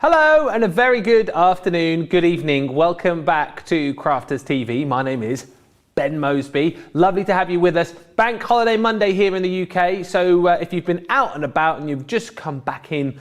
Hello and a very good afternoon, good evening. Welcome back to Crafters TV. My name is Ben Moseby. Lovely to have you with us. Bank holiday Monday here in the UK. So if you've been out and about and you've just come back in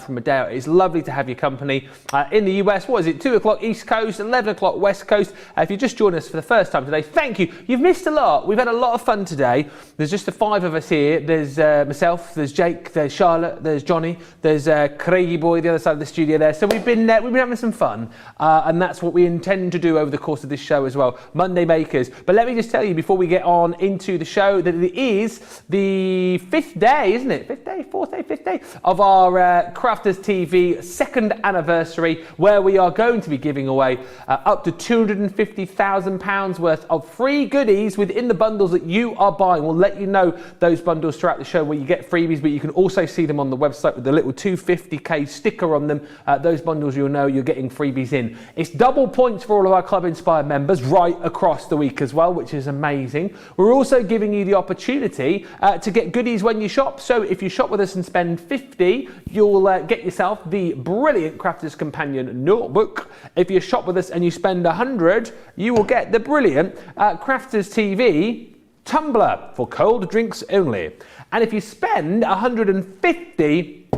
from a day out, it's lovely to have your company. In the US, what is it? 2 o'clock East Coast, 11 o'clock West Coast. If you just joined us for the first time today, thank you. You've missed a lot. We've had a lot of fun today. There's just the 5 of us here. There's myself, there's Jake, there's Charlotte, there's Johnny, there's Craigie boy, the other side of the studio there. So we've been having some fun, and that's what we intend to do over the course of this show as well. Monday Makers. But let me just tell you before we get on into the show that it is the 5th day, isn't it? 5th day, 4th day, 5th day of our Crafters TV 2nd anniversary, where we are going to be giving away up to £250,000 worth of free goodies within the bundles that you are buying. We'll let you know those bundles throughout the show where you get freebies, but you can also see them on the website with the little 250k sticker on them. Those bundles, you'll know you're getting freebies in. It's double points for all of our Club Inspired members right across the week as well, which is amazing. We're also giving you the opportunity to get goodies when you shop. So if you shop with us and spend 50, you'll get yourself the brilliant Crafters Companion notebook. If you shop with us and you spend 100, you will get the brilliant Crafters TV tumbler for cold drinks only. And if you spend 150,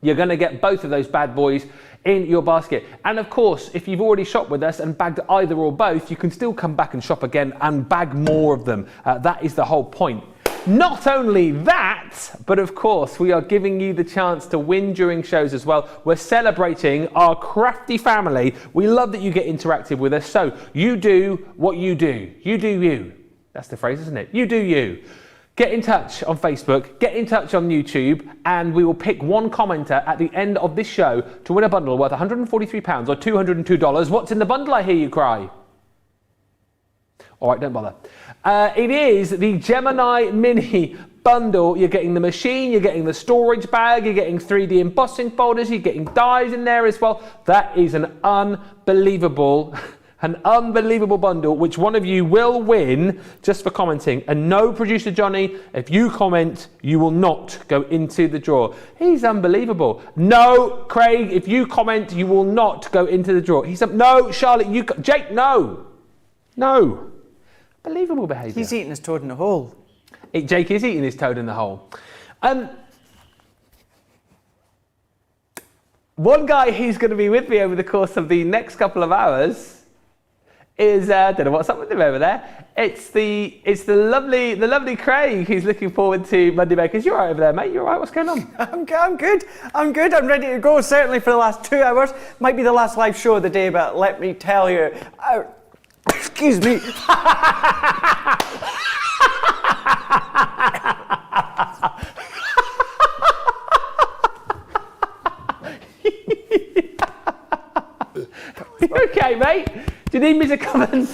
you're going to get both of those bad boys in your basket. And of course, if you've already shopped with us and bagged either or both, you can still come back and shop again and bag more of them. That is the whole point. Not only that, but of course, we are giving you the chance to win during shows as well. We're celebrating our crafty family. We love that you get interactive with us. So you do what you do. You do you. That's the phrase, isn't it? You do you. Get in touch on Facebook, get in touch on YouTube, and we will pick one commenter at the end of this show to win a bundle worth £143 or $202. What's in the bundle, I hear you cry? All right, don't bother. It is the Gemini Mini bundle. You're getting the machine, you're getting the storage bag, you're getting 3D embossing folders, you're getting dies in there as well. That is an unbelievable bundle, which one of you will win just for commenting. And no, producer Johnny, if you comment, you will not go into the draw. He's unbelievable. No, Craig, if you comment, you will not go into the draw. No, Charlotte, Jake, no. Unbelievable behaviour. He's eating his toad in the hole. Jake is eating his toad in the hole. One guy who's going to be with me over the course of the next couple of hours is I don't know what's up with him over there. It's the lovely Craig who's looking forward to Monday Makers. You're right over there, mate. You're right. What's going on? I'm good. I'm ready to go. Certainly for the last 2 hours. Might be the last live show of the day, but let me tell you. Excuse me. You okay, mate? Do you need me to come and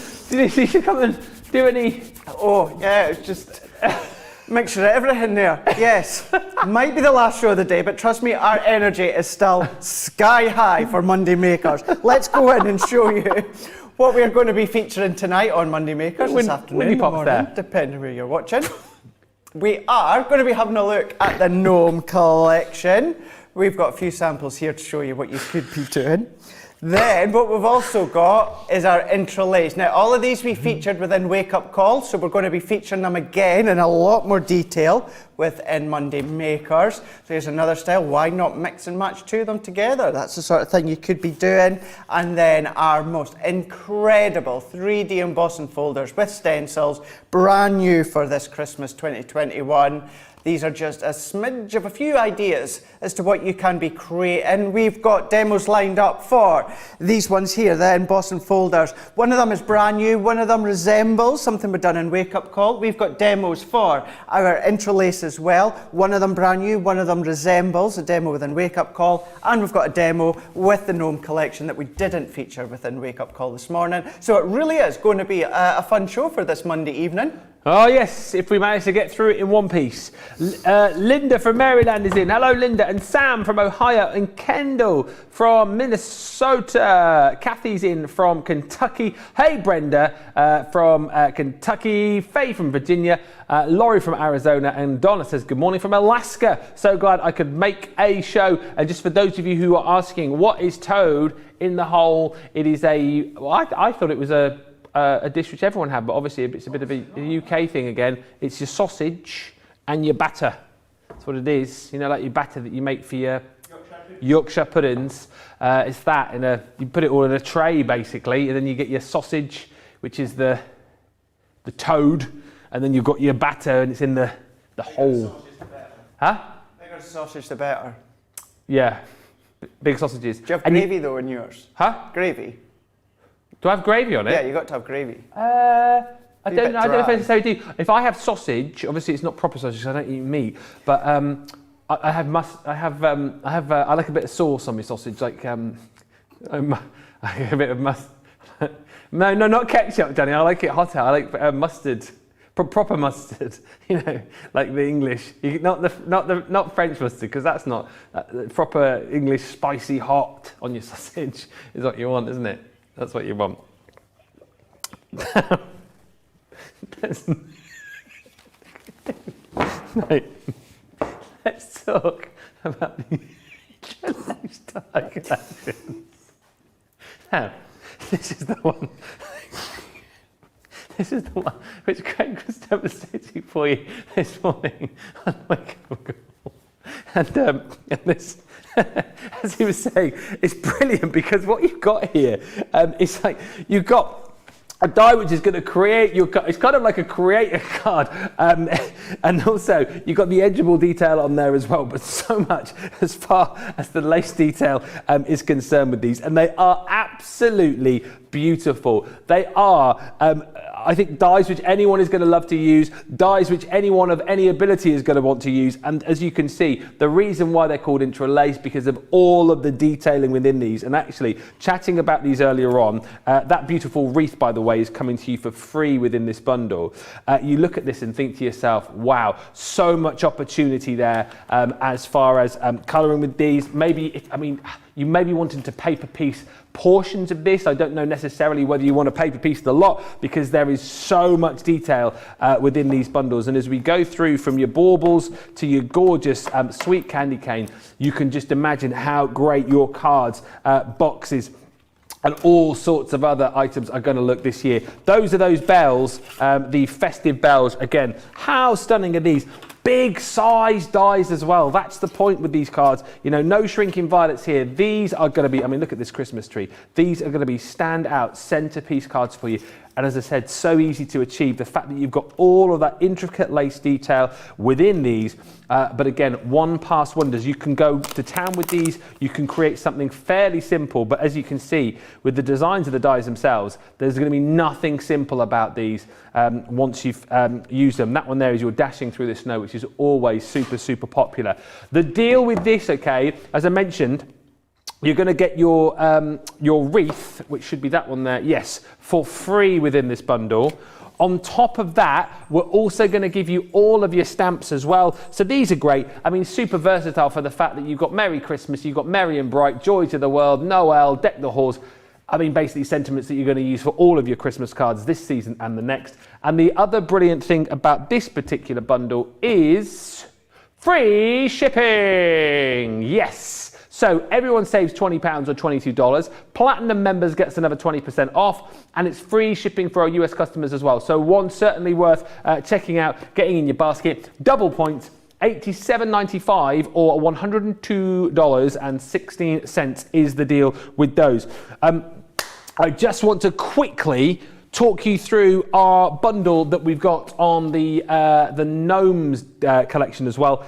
do any? Oh yeah, it's just mixture of everything there. Yes, might be the last show of the day, but trust me, our energy is still sky high for Monday Makers. Let's go in and show you what we are going to be featuring tonight on Monday Makers this afternoon. When you pop there, depending where you're watching. We are going to be having a look at the Gnome Collection. We've got a few samples here to show you what you could be doing. Then what we've also got is our Intri-Lace. Now all of these we featured within Wake Up Call, so we're going to be featuring them again in a lot more detail within Monday Makers. So here's another style. Why not mix and match two of them together? That's the sort of thing you could be doing. And then our most incredible 3D embossing folders with stencils, brand new for this Christmas 2021. These are just a smidge of a few ideas as to what you can be creating. We've got demos lined up for these ones here, the embossing folders. One of them is brand new, one of them resembles something we've done in Wake Up Call. We've got demos for our Intri-Lace as well. One of them brand new, one of them resembles a demo within Wake Up Call. And we've got a demo with the Gnome Collection that we didn't feature within Wake Up Call this morning. So it really is going to be a fun show for this Monday evening. Oh yes, if we manage to get through it in one piece. Linda from Maryland is in. Hello Linda. And Sam from Ohio and Kendall from Minnesota. Kathy's in from Kentucky. Hey Brenda from Kentucky. Faye from Virginia. Laurie from Arizona. And Donna says good morning from Alaska. So glad I could make a show. And just for those of you who are asking, what is toad in the hole? It is a, well, I thought it was a dish which everyone had, but obviously it's a bit of a UK thing again. It's your sausage and your batter. That's what it is. You know, like your batter that you make for your Yorkshire puddings. It's that, you put it all in a tray basically, and then you get your sausage, which is the toad, and then you've got your batter, and it's in the hole. Huh? Bigger sausage the better. Yeah, big sausages. Do you have gravy though in yours? Huh? Gravy. Do I have gravy on it? Yeah, you got to have gravy. I don't know if I necessarily do. If I have sausage, obviously it's not proper sausage because I don't eat meat. But I like a bit of sauce on my sausage, like a bit of mustard. No, not ketchup, Danny. I like it hotter. I like mustard, proper mustard. You know, like the English, not French mustard, because that's not proper English spicy hot on your sausage is what you want, isn't it? That's what you want. Let's talk about the Intri-Lace die collections. Now, this is the one. This is the one which Craig was demonstrating for you this morning on my Google. And this, as he was saying, it's brilliant because what you've got here is like you've got a die which is going to create your card. It's kind of like a creator card, and also you've got the edgeable detail on there as well. But so much as far as the lace detail is concerned with these, and they are absolutely beautiful. They are. I think dies which anyone is going to love to use, dies which anyone of any ability is going to want to use. And as you can see, the reason why they're called Intri-Lace because of all of the detailing within these. And actually, chatting about these earlier on, that beautiful wreath, by the way, is coming to you for free within this bundle. You look at this and think to yourself, wow, so much opportunity there as far as colouring with these. Maybe, you may be wanting to paper piece portions of this. I don't know necessarily whether you want to paper piece the lot because there is so much detail within these bundles. And as we go through from your baubles to your gorgeous sweet candy cane, you can just imagine how great your cards, boxes, and all sorts of other items are going to look this year. Those are those bells, the festive bells. Again, how stunning are these? Big size dies as well. That's the point with these cards. You know, no shrinking violets here. These are going to be, look at this Christmas tree. These are going to be standout centerpiece cards for you. And as I said, so easy to achieve. The fact that you've got all of that intricate lace detail within these. But again, one pass wonders. You can go to town with these. You can create something fairly simple. But as you can see, with the designs of the dies themselves, there's going to be nothing simple about these once you've used them. That one there is your dashing through the snow, which is always super, super popular. The deal with this, okay, as I mentioned, you're going to get your wreath, which should be that one there, yes, for free within this bundle. On top of that, we're also going to give you all of your stamps as well. So these are great. Super versatile for the fact that you've got Merry Christmas, you've got Merry and Bright, Joy to the World, Noel, Deck the Halls. Basically sentiments that you're going to use for all of your Christmas cards this season and the next. And the other brilliant thing about this particular bundle is free shipping. Yes. So everyone saves £20 or $22. Platinum members gets another 20% off, and it's free shipping for our US customers as well. So one certainly worth checking out, getting in your basket. Double points, $87.95 or $102.16 is the deal with those. I just want to quickly talk you through our bundle that we've got on the Gnomes collection as well.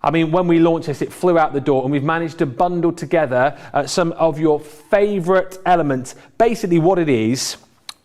When we launched this, it flew out the door, and we've managed to bundle together some of your favourite elements. Basically what it is,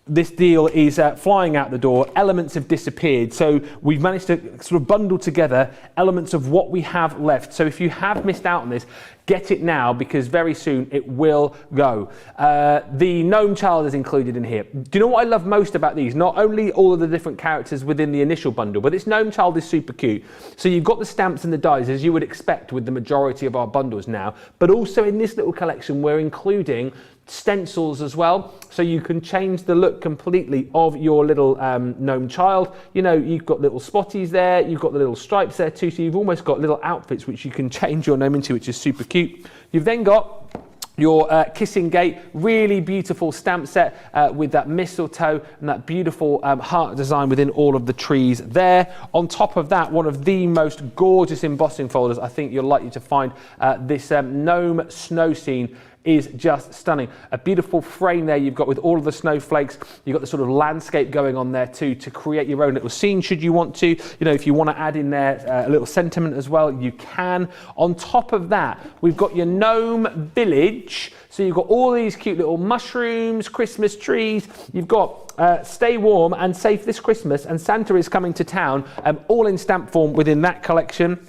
this deal is flying out the door. Elements have disappeared, so we've managed to sort of bundle together elements of what we have left. So if you have missed out on this, get it now, because very soon it will go. The Gnome Child is included in here. Do you know what I love most about these? Not only all of the different characters within the initial bundle, but this Gnome Child is super cute. So you've got the stamps and the dies, as you would expect with the majority of our bundles now, but also in this little collection we're including stencils as well, so you can change the look completely of your little Gnome Child. You know, you've got little spotties there, you've got the little stripes there too, so you've almost got little outfits which you can change your gnome into, which is super cute. You've then got your Kissing Gate, really beautiful stamp set with that mistletoe and that beautiful heart design within all of the trees there. On top of that, one of the most gorgeous embossing folders I think you're likely to find, this gnome snow scene is just stunning. A beautiful frame there you've got with all of the snowflakes. You've got the sort of landscape going on there too, to create your own little scene should you want to. You know, if you want to add in there a little sentiment as well, you can. On top of that, we've got your gnome village. So you've got all these cute little mushrooms, Christmas trees. You've got Stay Warm and Safe This Christmas, and Santa is Coming to Town, all in stamp form within that collection.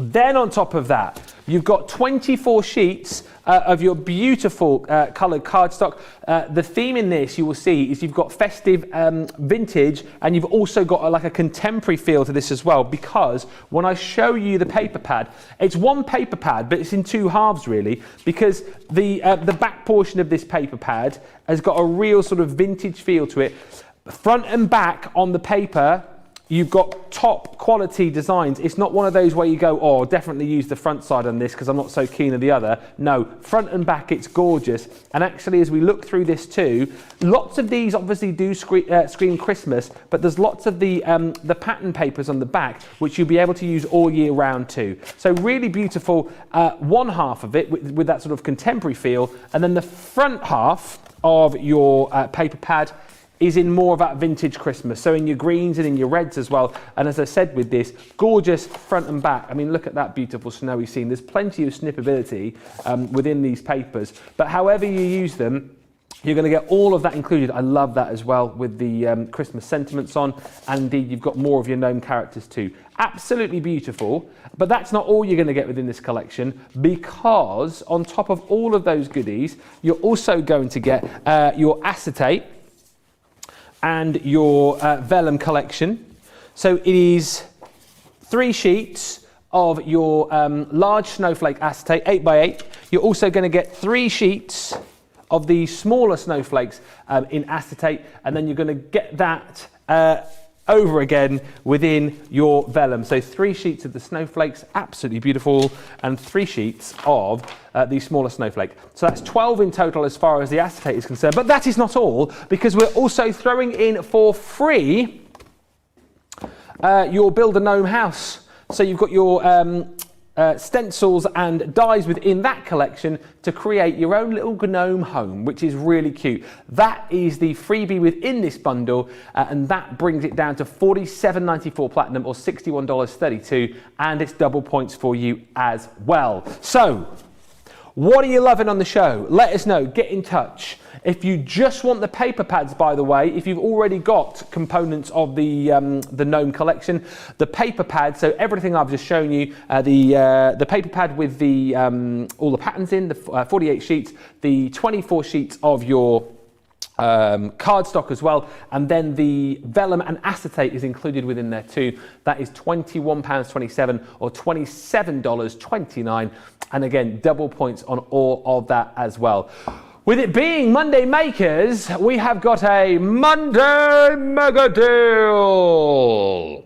Then on top of that, you've got 24 sheets of your beautiful coloured cardstock. The theme in this, you will see, is you've got festive vintage, and you've also got like a contemporary feel to this as well, because when I show you the paper pad, it's one paper pad, but it's in two halves really, because the back portion of this paper pad has got a real sort of vintage feel to it. Front and back on the paper, you've got top quality designs. It's not one of those where you go, oh, definitely use the front side on this because I'm not so keen on the other. No, front and back, it's gorgeous. And actually, as we look through this too, lots of these obviously do scream Christmas, but there's lots of the pattern papers on the back, which you'll be able to use all year round too. So really beautiful, one half of it with that sort of contemporary feel, and then the front half of your paper pad is in more of that vintage Christmas, so in your greens and in your reds as well. And as I said with this, gorgeous front and back. I mean, look at that beautiful snowy scene. There's plenty of snippability within these papers, but however you use them, you're going to get all of that included. I love that as well with the Christmas sentiments on, and indeed you've got more of your gnome characters too. Absolutely beautiful, but that's not all you're going to get within this collection, because on top of all of those goodies, you're also going to get your acetate and your vellum collection. So it is 3 sheets of your large snowflake acetate, 8x8. You're also going to get 3 sheets of the smaller snowflakes in acetate, and then you're going to get that over again within your vellum. So 3 sheets of the snowflakes, absolutely beautiful, and 3 sheets of the smaller snowflake. So that's 12 in total as far as the acetate is concerned. But that is not all, because we're also throwing in for free your Build a Gnome house. So you've got your stencils and dies within that collection to create your own little gnome home, which is really cute. That is the freebie within this bundle, and that brings it down to $47.94 platinum, or $61.32, and it's double points for you as well. So what are you loving on the show? Let us know, get in touch. If you just want the paper pads, by the way, if you've already got components of the Gnome collection, the paper pad, so everything I've just shown you, the paper pad with the all the patterns in, the 48 sheets, the 24 sheets of your cardstock as well, and then the vellum and acetate is included within there too. That is £21.27 or $27.29, and again, double points on all of that as well. With it being Monday Makers, we have got a Monday Mega Deal.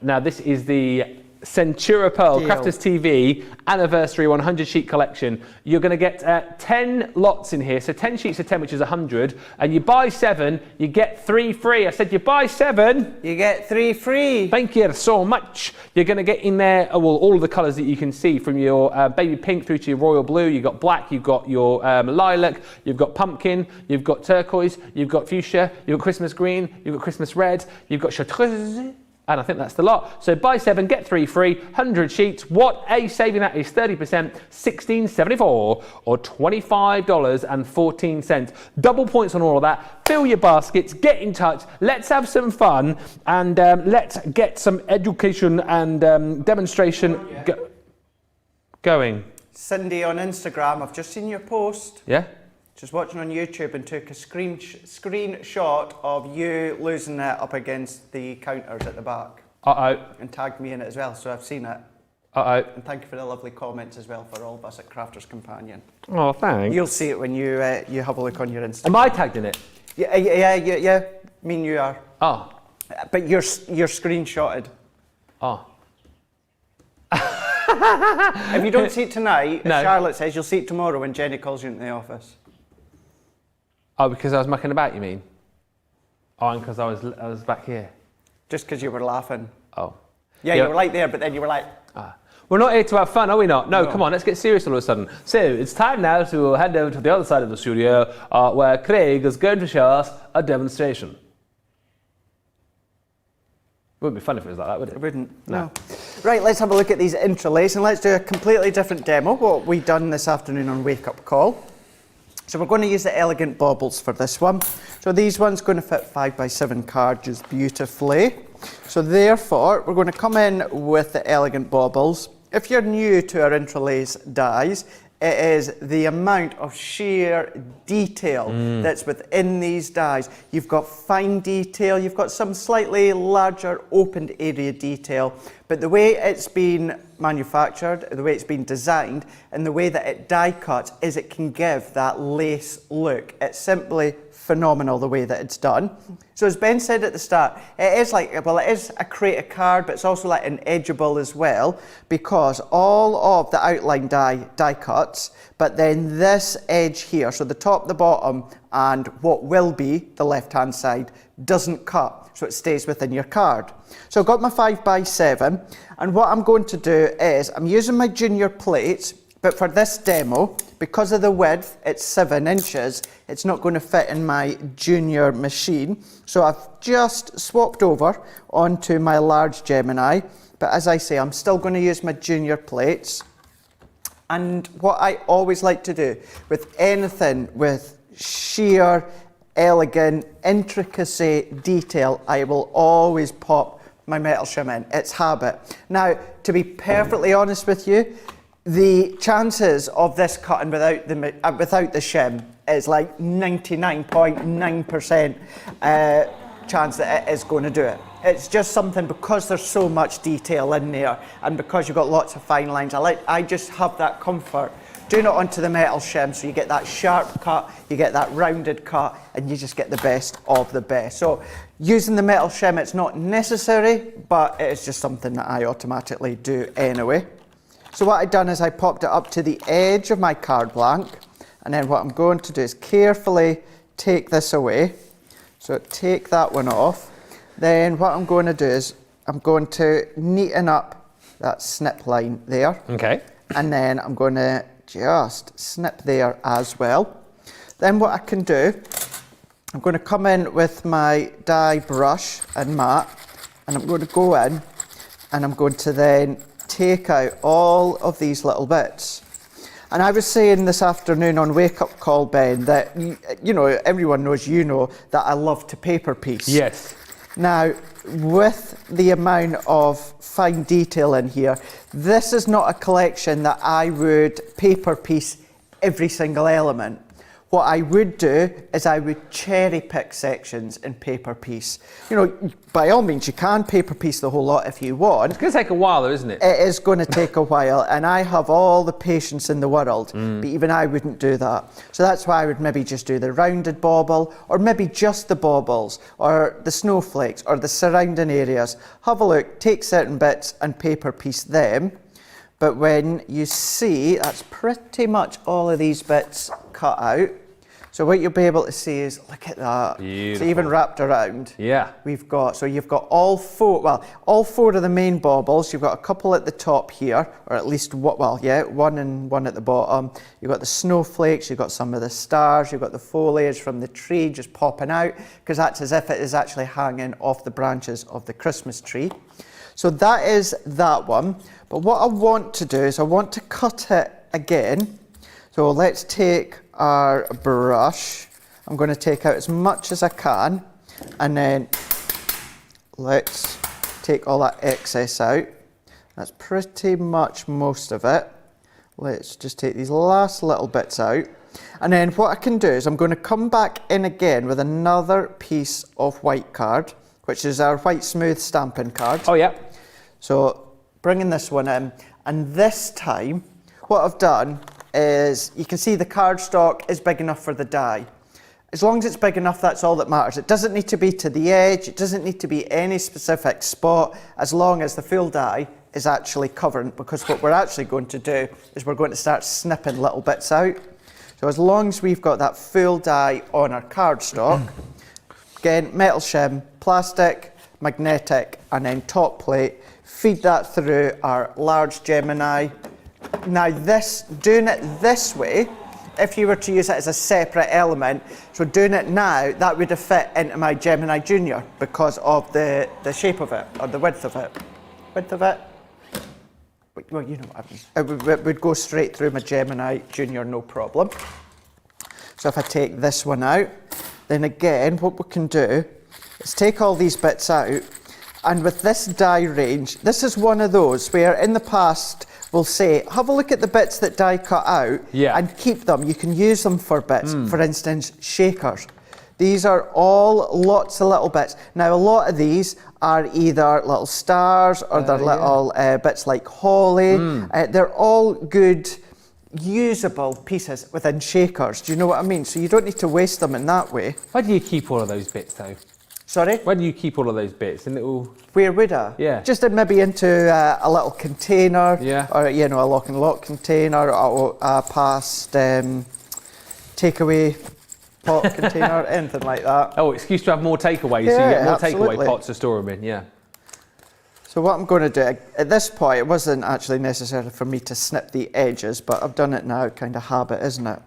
Now this is the Centura Pearl Crafters TV Anniversary 100 sheet collection. You're going to get 10 lots in here, so 10 sheets of 10, which is 100, and you buy 7, you get 3 free. I said you buy 7, you get 3 free. Thank you so much. You're going to get in there, well, all of the colours that you can see, from your baby pink through to your royal blue. You've got black, you've got your lilac, you've got pumpkin, you've got turquoise, you've got fuchsia, you've got Christmas green, you've got Christmas red, you've got chartreuse, And I think that's the lot. So buy 7, get 3 free, 100 sheets. What a saving that is, 30%, $16.74 or $25.14. Double points on all of that. Fill your baskets, get in touch. Let's have some fun and let's get some education and demonstration going. Cindy on Instagram, I've just seen your post. Yeah? Just watching on YouTube and took a screenshot of you losing it up against the counters at the back. Uh-oh. And tagged me in it as well, so I've seen it. Uh-oh. And thank you for the lovely comments as well for all of us at Crafters Companion. Oh, thanks. You'll see it when you have a look on your Instagram. Am I tagged in it? Yeah. Me and you are. Oh. But you're screenshotted. Oh. If you don't see it tonight, No. as Charlotte says, you'll see it tomorrow when Jenny calls you into the office. Oh, because I was mucking about, you mean? Oh, and because I was back here. Just because you were laughing. Oh. Yeah, you were like there, but then you were like... We're not here to have fun, are we not? No, come on, let's get serious all of a sudden. So, it's time now to head over to the other side of the studio where Craig is going to show us a demonstration. It wouldn't be fun if it was like that, would it? It wouldn't, no. Right, let's have a look at these Intri-Lace and let's do a completely different demo, what we done this afternoon on Wake Up Call. So we're going to use the elegant baubles for this one. So these ones going to fit 5x7 cards just beautifully. So therefore, we're going to come in with the elegant baubles. If you're new to our Intri-Lace dies, it is the amount of sheer detail that's within these dies. You've got fine detail, you've got some slightly larger opened area detail, but the way it's been manufactured, the way it's been designed, and the way that it die cuts is it can give that lace look. It's simply phenomenal the way that it's done. So as Ben said at the start, it is like, well, it is a creative card, but it's also like an edgeable as well, because all of the outline die cuts, but then this edge here, so the top, the bottom, and what will be the left-hand side doesn't cut, so it stays within your card. So I've got my 5x7, and what I'm going to do is, I'm using my junior plates, but for this demo, because of the width, it's 7 inches, it's not going to fit in my junior machine. So I've just swapped over onto my large Gemini, but as I say, I'm still going to use my junior plates. And what I always like to do with anything with sheer, elegant, intricacy, detail, I will always pop my metal shim in. It's habit. Now, to be perfectly honest with you, the chances of this cutting without the shim is like 99.9% chance that it is going to do it. It's just something, because there's so much detail in there and because you've got lots of fine lines, I just have that comfort doing it onto the metal shim, so you get that sharp cut, you get that rounded cut, and you just get the best of the best. So using the metal shim, it's not necessary, but it's just something that I automatically do anyway. So what I've done is I popped it up to the edge of my card blank, and then what I'm going to do is carefully take this away. So take that one off. Then what I'm going to do is I'm going to neaten up that snip line there. Okay. And then I'm going to just snip there as well. Then what I can do, I'm going to come in with my die brush and mat, and I'm going to go in and I'm going to then take out all of these little bits. And I was saying this afternoon on Wake Up Call, Ben, that, you know, everyone knows, you know, that I love to paper piece. Yes. Now, with the amount of fine detail in here, this is not a collection that I would paper piece every single element. What I would do is I would cherry pick sections and paper piece. You know, by all means, you can paper piece the whole lot if you want. It's going to take a while though, isn't it? It is going to take a while, and I have all the patience in the world, but even I wouldn't do that. So that's why I would maybe just do the rounded bauble, or maybe just the baubles, or the snowflakes, or the surrounding areas. Have a look, take certain bits and paper piece them. But when you see, that's pretty much all of these bits cut out. So what you'll be able to see is, look at that. Beautiful. So even wrapped around. Yeah. We've got, so you've got all four of the main baubles. You've got a couple at the top here, or at least, one and one at the bottom. You've got the snowflakes, you've got some of the stars, you've got the foliage from the tree just popping out, because that's as if it is actually hanging off the branches of the Christmas tree. So that is that one. But what I want to do is I want to cut it again. So let's take our brush. I'm going to take out as much as I can, and then let's take all that excess out. That's pretty much most of it. Let's just take these last little bits out. And then what I can do is I'm going to come back in again with another piece of white card, which is our white smooth stamping card. Oh, yeah. So bringing this one in, and this time what I've done is, you can see the cardstock is big enough for the die. As long as it's big enough, that's all that matters. It doesn't need to be to the edge, it doesn't need to be any specific spot, as long as the full die is actually covered, because what we're actually going to do is we're going to start snipping little bits out. So as long as we've got that full die on our cardstock, again, metal shim, plastic, magnetic, and then top plate, feed that through our large Gemini. Now doing it this way, if you were to use it as a separate element, so doing it now, that would have fit into my Gemini Junior because of the shape of it, or the width of it. Well, you know what I mean. It would go straight through my Gemini Junior, no problem. So if I take this one out, then again, what we can do is take all these bits out, and with this die range, this is one of those where in the past, we'll say, have a look at the bits that die cut out, and keep them. You can use them for bits. For instance, shakers. These are all lots of little bits. Now, a lot of these are either little stars or they're little bits like holly. They're all good, usable pieces within shakers. Do you know what I mean? So you don't need to waste them in that way. Where do you keep all of those bits, though? Sorry? Where do you keep all of those bits? In little... Where would I? Yeah. Just maybe into a little container, or a lock and lock container, or a past takeaway pot container, anything like that. Oh, excuse to have more takeaways, so you get more takeaway pots to store them in, yeah. So what I'm going to do, at this point, it wasn't actually necessary for me to snip the edges, but I've done it now, kind of habit, isn't it?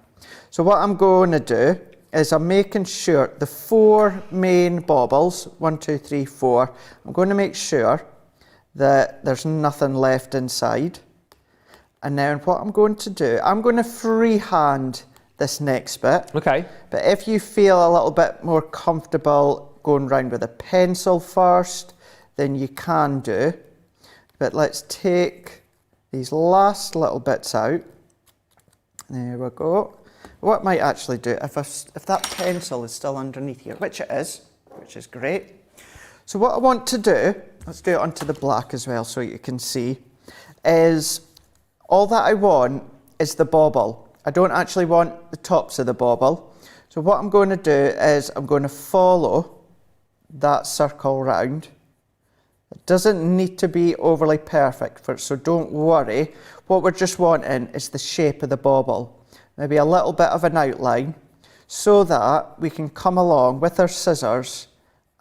So what I'm going to do is I'm making sure the four main baubles, 1, 2, 3, 4, I'm going to make sure that there's nothing left inside. And then what I'm going to do, I'm going to freehand this next bit. Okay. But if you feel a little bit more comfortable going round with a pencil first, then you can do. But let's take these last little bits out. There we go. What I might actually do, if that pencil is still underneath here, which it is, which is great. So what I want to do, let's do it onto the black as well so you can see, is all that I want is the bauble. I don't actually want the tops of the bauble. So what I'm going to do is I'm going to follow that circle round. It doesn't need to be overly perfect, so don't worry. What we're just wanting is the shape of the bauble. Maybe a little bit of an outline, so that we can come along with our scissors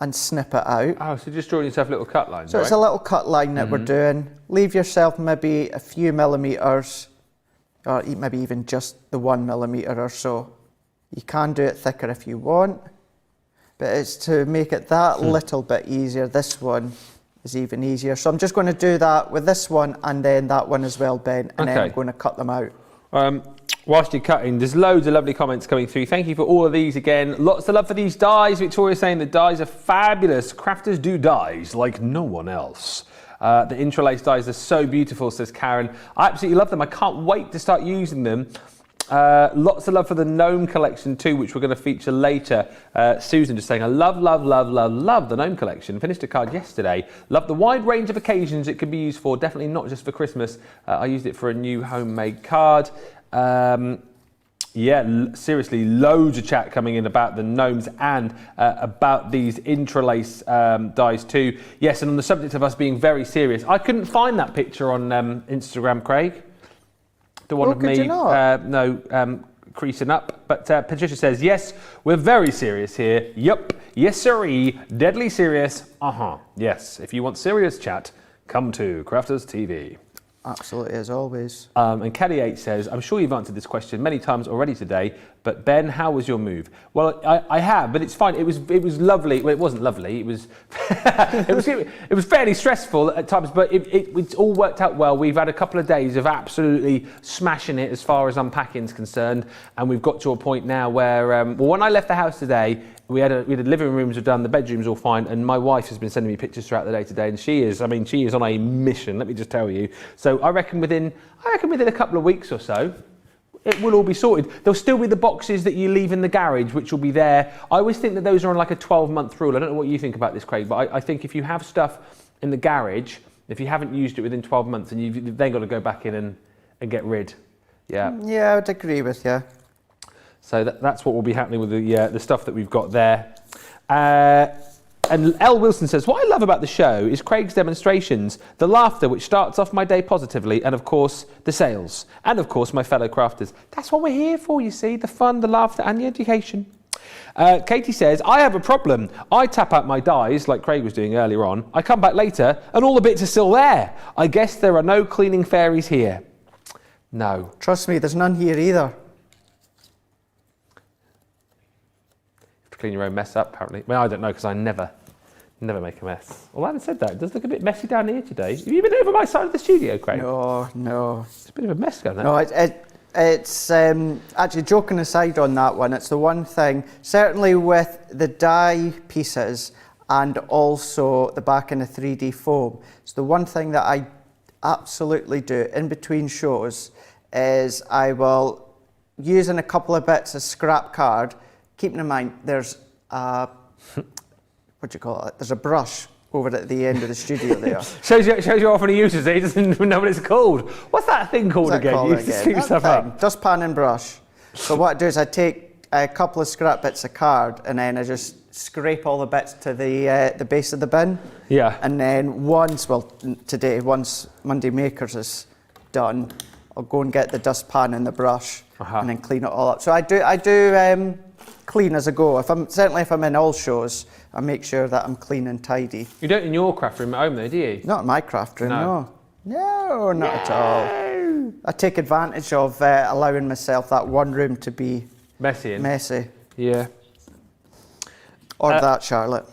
and snip it out. Oh, so just drawing yourself little cut lines, So it's a little cut line that we're doing. Leave yourself maybe a few millimetres, or maybe even just the 1 millimetre or so. You can do it thicker if you want, but it's to make it that little bit easier. This one is even easier. So I'm just going to do that with this one and then that one as well, Ben, and then I'm going to cut them out. Whilst you're cutting, there's loads of lovely comments coming through. Thank you for all of these again. Lots of love for these dies. Victoria's saying the dies are fabulous. Crafters do dies like no one else. The Intri-Lace dies are so beautiful, says Karen. I absolutely love them. I can't wait to start using them. Lots of love for the Gnome Collection too, which we're going to feature later. Susan just saying, I love the Gnome Collection. Finished a card yesterday. Love the wide range of occasions it could be used for. Definitely not just for Christmas. I used it for a new homemade card. Seriously, loads of chat coming in about the gnomes and about these Intri-Lace dies too. Yes, and on the subject of us being very serious, I couldn't find that picture on Instagram, Craig. The one of me, creasing up. But Patricia says, yes, we're very serious here. Yup, yes sirree, deadly serious. Yes, if you want serious chat, come to Crafters TV. Absolutely, as always. And Kelly H says, I'm sure you've answered this question many times already today, but Ben, how was your move? Well, I have, but it's fine. It was lovely. Well, it wasn't lovely. It was it was fairly stressful at times, but it's all worked out well. We've had a couple of days of absolutely smashing it as far as unpacking is concerned, and we've got to a point now where, well, when I left the house today, we had living rooms were done, the bedrooms all fine, and my wife has been sending me pictures throughout the day today, and she is on a mission, let me just tell you. So I reckon within a couple of weeks or so, it will all be sorted. There'll still be the boxes that you leave in the garage, which will be there. I always think that those are on like a 12-month rule. I don't know what you think about this, Craig, but I think if you have stuff in the garage, if you haven't used it within 12 months, and you've then got to go back in and get rid. Yeah. Yeah, I would agree with you. So that's what will be happening with the stuff that we've got there. And L. Wilson says, what I love about the show is Craig's demonstrations, the laughter which starts off my day positively, and of course, the sales. And of course, my fellow crafters. That's what we're here for, you see, the fun, the laughter, and the education. Katie says, I have a problem. I tap out my dies, like Craig was doing earlier on. I come back later, and all the bits are still there. I guess there are no cleaning fairies here. No. Trust me, there's none here either. Clean your own mess up, apparently. Well, I don't know, because I never make a mess. Well, having said that, it does look a bit messy down here today. Have you been over my side of the studio, Craig? No. It's a bit of a mess going there. No, it's actually, joking aside on that one, it's the one thing, certainly with the die pieces and also the back in the 3D foam, it's the one thing that I absolutely do in between shows is I will, using a couple of bits of scrap card, keeping in mind, there's a, what do you call it? There's a brush over at the end of the studio there. shows you how often he uses it. He doesn't even know what it's called. What's that thing called again? You sweep stuff up. Dustpan and brush. So what I do is I take a couple of scrap bits of card and then I just scrape all the bits to the base of the bin. Yeah. And then once Monday Makers is done, I'll go and get the dustpan and the brush and then clean it all up. So I do clean as I go. If I'm in all shows, I make sure that I'm clean and tidy. You don't in your craft room at home though, do you? Not in my craft room, no. No, not at all. I take advantage of allowing myself that one room to be messy. Yeah. Or that, Charlotte.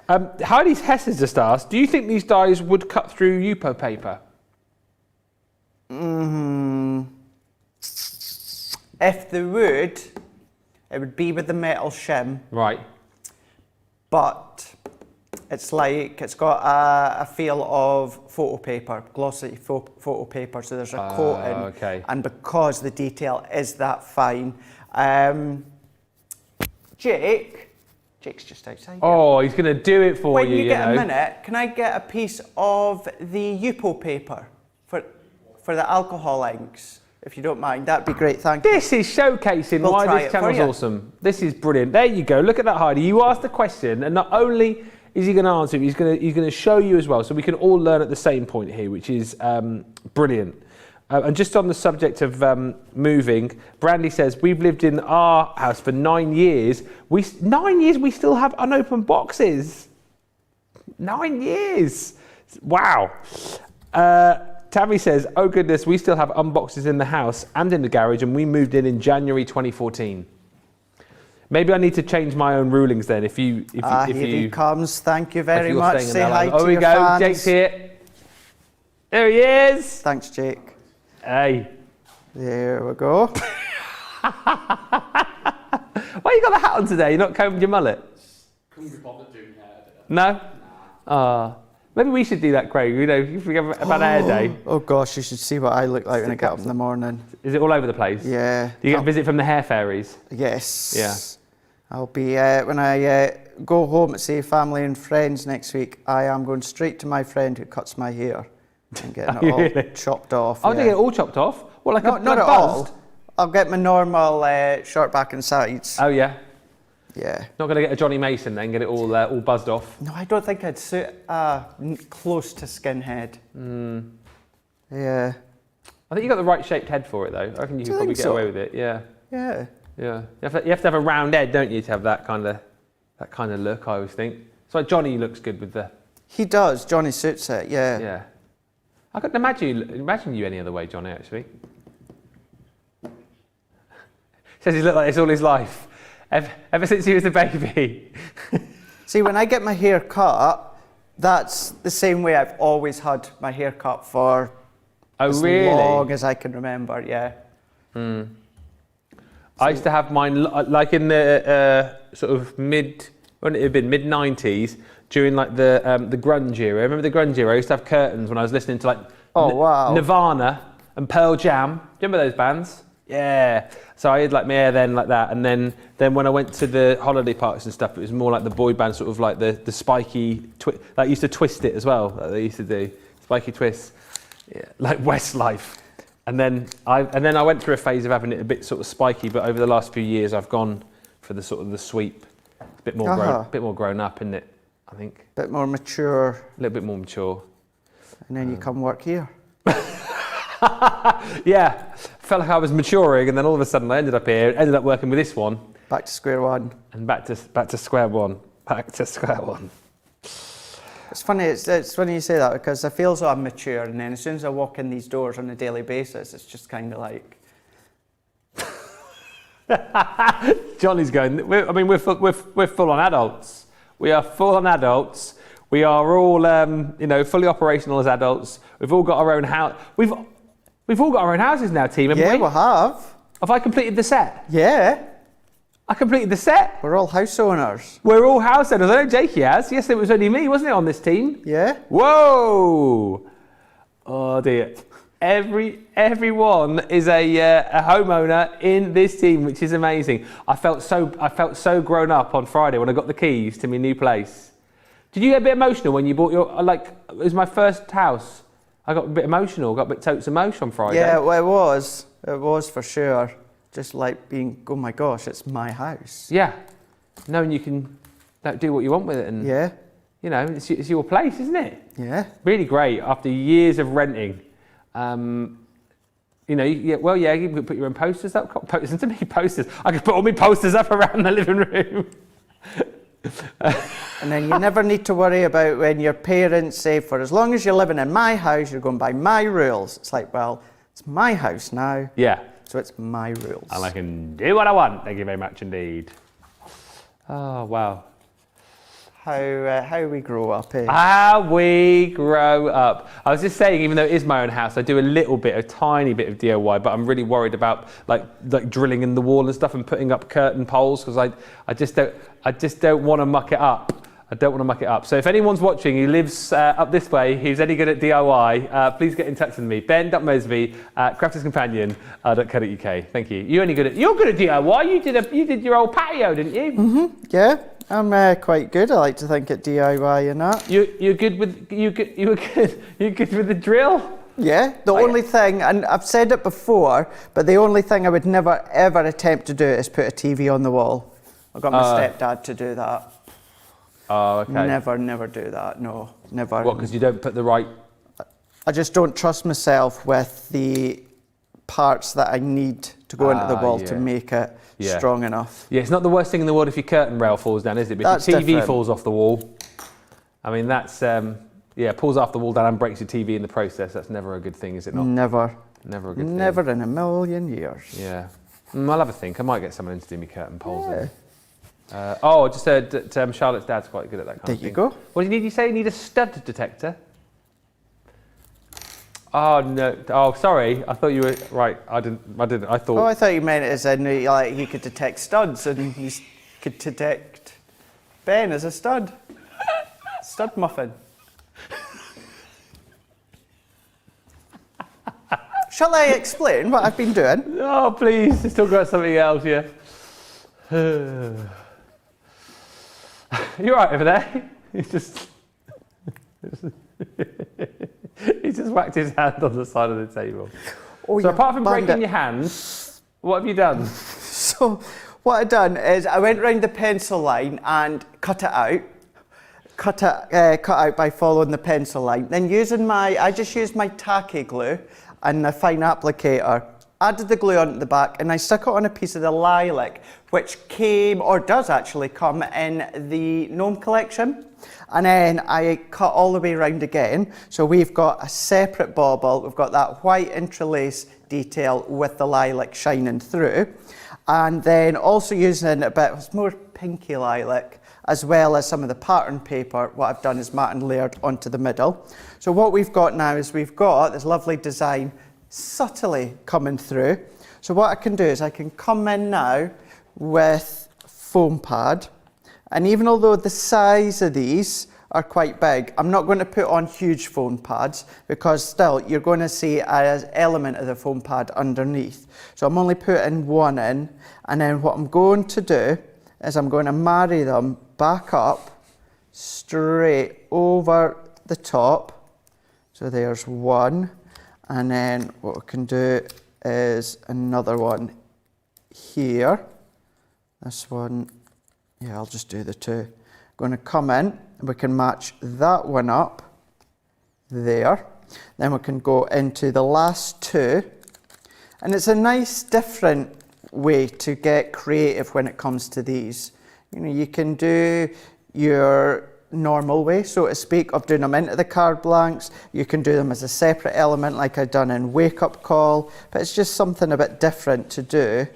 Heidi Hess has just asked, do you think these dies would cut through Yupo paper? If they would, it would be with the metal shim. Right. But it's got a feel of photo paper, glossy photo paper, so there's a coating. Okay. And because the detail is that fine. Jake's just outside. Oh, he's going to do it for you, When you get a minute, can I get a piece of the Yupo paper for the alcohol inks? If you don't mind, that'd be great, thank you. This is showcasing why this channel's awesome. This is brilliant. There you go. Look at that, Heidi. You asked the question, and not only is he going to answer it, he's going to show you as well. So we can all learn at the same point here, which is brilliant. And just on the subject of moving, Brandy says, we've lived in our house for 9 years. 9 years, we still have unopened boxes. 9 years. Wow. Tammy says, oh goodness, we still have unboxes in the house and in the garage, and we moved in January 2014. Maybe I need to change my own rulings then. If here he comes. Thank you very much. Say hi to your fans. Oh, we go. Fans. Jake's here. There he is. Thanks, Jake. Hey. There we go. Why you got the hat on today? You not combed your mullet? Couldn't be bothered doing hair. No? Ah. Maybe we should do that, Craig. You know, if we have about hair day. Oh gosh, you should see what I look like when I get up in the morning. Is it all over the place? Yeah. Do you get a visit from the hair fairies? Yes. Yeah. I'll be, when I go home to see family and friends next week, I am going straight to my friend who cuts my hair and getting it all really? chopped off. Oh, they get it all chopped off? Well, like not at all. I'll get my normal short back and sides. Oh, yeah? Yeah. Not going to get a Johnny Mason then, get it all buzzed off? No, I don't think I'd suit close to skinhead. Yeah. I think you got the right shaped head for it though. I reckon you could probably get away with it, yeah. Yeah. Yeah. You have to have a round head, don't you, to have that kind of look, I always think. It's like Johnny looks good with the... He does. Johnny suits it, yeah. Yeah. I couldn't imagine you any other way, Johnny, actually. Says he's looked like this all his life. Ever since he was a baby. See, when I get my hair cut, that's the same way I've always had my hair cut for as long as I can remember, yeah. I used to have mine like in the sort of mid-90s during like the grunge era. Remember the grunge era? I used to have curtains when I was listening to like Nirvana and Pearl Jam. Do you remember those bands? Yeah. So I had like my hair then like that, and then when I went to the holiday parks and stuff, it was more like the boy band, sort of like the spiky like used to twist it as well. Like they used to do spiky twists, yeah, like Westlife. And then I went through a phase of having it a bit sort of spiky, but over the last few years I've gone for the sort of the sweep. It's a bit more grown up, isn't it? I think. A bit more mature. A little bit more mature. And then you come work here. Yeah, felt like I was maturing, and then all of a sudden I ended up here, ended up working with this one. Back to square one. And back to square one. Back to square one. It's funny. It's funny you say that, because I feel so I'm mature, and then as soon as I walk in these doors on a daily basis, it's just kind of like. Johnny's going. We're full on adults. We are full on adults. We are all fully operational as adults. We've all got our own house. We've all got our own houses now, team. Yeah, we have. Have I completed the set? Yeah. I completed the set. We're all house owners. We're all house owners. I know Jakey has. Yes, it was only me, wasn't it, on this team? Yeah. Whoa! Oh dear. Everyone is a homeowner in this team, which is amazing. I felt so grown up on Friday when I got the keys to my new place. Did you get a bit emotional when you bought your, it was my first house. I got a bit emotional, got a bit totes emotion on Friday. Yeah, well, it was for sure. Just like being, oh my gosh, it's my house. Yeah, knowing you can do what you want with it, and yeah, it's your place, isn't it? Yeah. Really great after years of renting. You can put your own posters up. Listen to me, posters. I could put all my posters up around the living room. And then you never need to worry about when your parents say, for as long as you're living in my house, you're going by my rules. It's like, well, it's my house now. Yeah. So it's my rules. And I can do what I want. Thank you very much indeed. Oh, wow. How we grow up, eh? How we grow up. I was just saying, even though it is my own house, I do a tiny bit of DIY, but I'm really worried about like drilling in the wall and stuff and putting up curtain poles, because I just don't want to muck it up. I don't want to muck it up. So if anyone's watching who lives up this way, who's any good at DIY, please get in touch with me. Ben.Moseby at crafterscompanion.co.uk. Thank you. You're good at DIY. You did your old patio, didn't you? Mm-hmm. Yeah. I'm quite good. I like to think at DIY and that. You're good with you're good with the drill? Yeah. The only thing, and I've said it before, but the only thing I would never ever attempt to do is put a TV on the wall. I got my stepdad to do that. Oh, okay. Never do that. No, never. What? Because you don't put the right. I just don't trust myself with the parts that I need to go into the wall to make it strong enough. Yeah, it's not the worst thing in the world if your curtain rail falls down, is it? But if your TV falls off the wall, I mean, that's, pulls off the wall down and breaks your TV in the process. That's never a good thing, is it not? Never. Never a good thing. Never in a million years. Yeah. I'll have a think. I might get someone in to do my curtain poles in. I just heard that Charlotte's dad's quite good at that kind of thing. There you go. What do you need? You say you need a stud detector? Oh no! Oh, sorry. I thought you were right. I didn't. I thought. Oh, I thought you meant as in like he could detect studs, and he could detect Ben as a stud. Stud muffin. Shall I explain what I've been doing? Oh, please. Let's talk about something else here. You're right over there. He's just whacked his hand on the side of the table. Oh, so apart from breaking your hands, what have you done? So what I've done is I went round the pencil line and cut it out. Cut out by following the pencil line. Then I just used my tacky glue and a fine applicator added the glue onto the back, and I stuck it on a piece of the lilac, which came, or does actually come, in the Gnome Collection. And then I cut all the way around again. So we've got a separate bauble. We've got that white Intri-Lace detail with the lilac shining through. And then also using a bit, it's more pinky lilac, as well as some of the pattern paper. What I've done is mat and layered onto the middle. So what we've got now is we've got this lovely design subtly coming through. So what I can do is I can come in now with foam pad, and even although the size of these are quite big, I'm not going to put on huge foam pads, because still you're going to see an element of the foam pad underneath. So I'm only putting one in, and then what I'm going to do is I'm going to marry them back up straight over the top. So there's one. And then what we can do is another one here. This one, yeah, I'll just do the two. Going to come in, and we can match that one up there. Then we can go into the last two. And it's a nice different way to get creative when it comes to these. You know, you can do your normal way, so to speak, of doing them into the card blanks. You can do them as a separate element like I've done in Wake Up Call, but it's just something a bit different to do,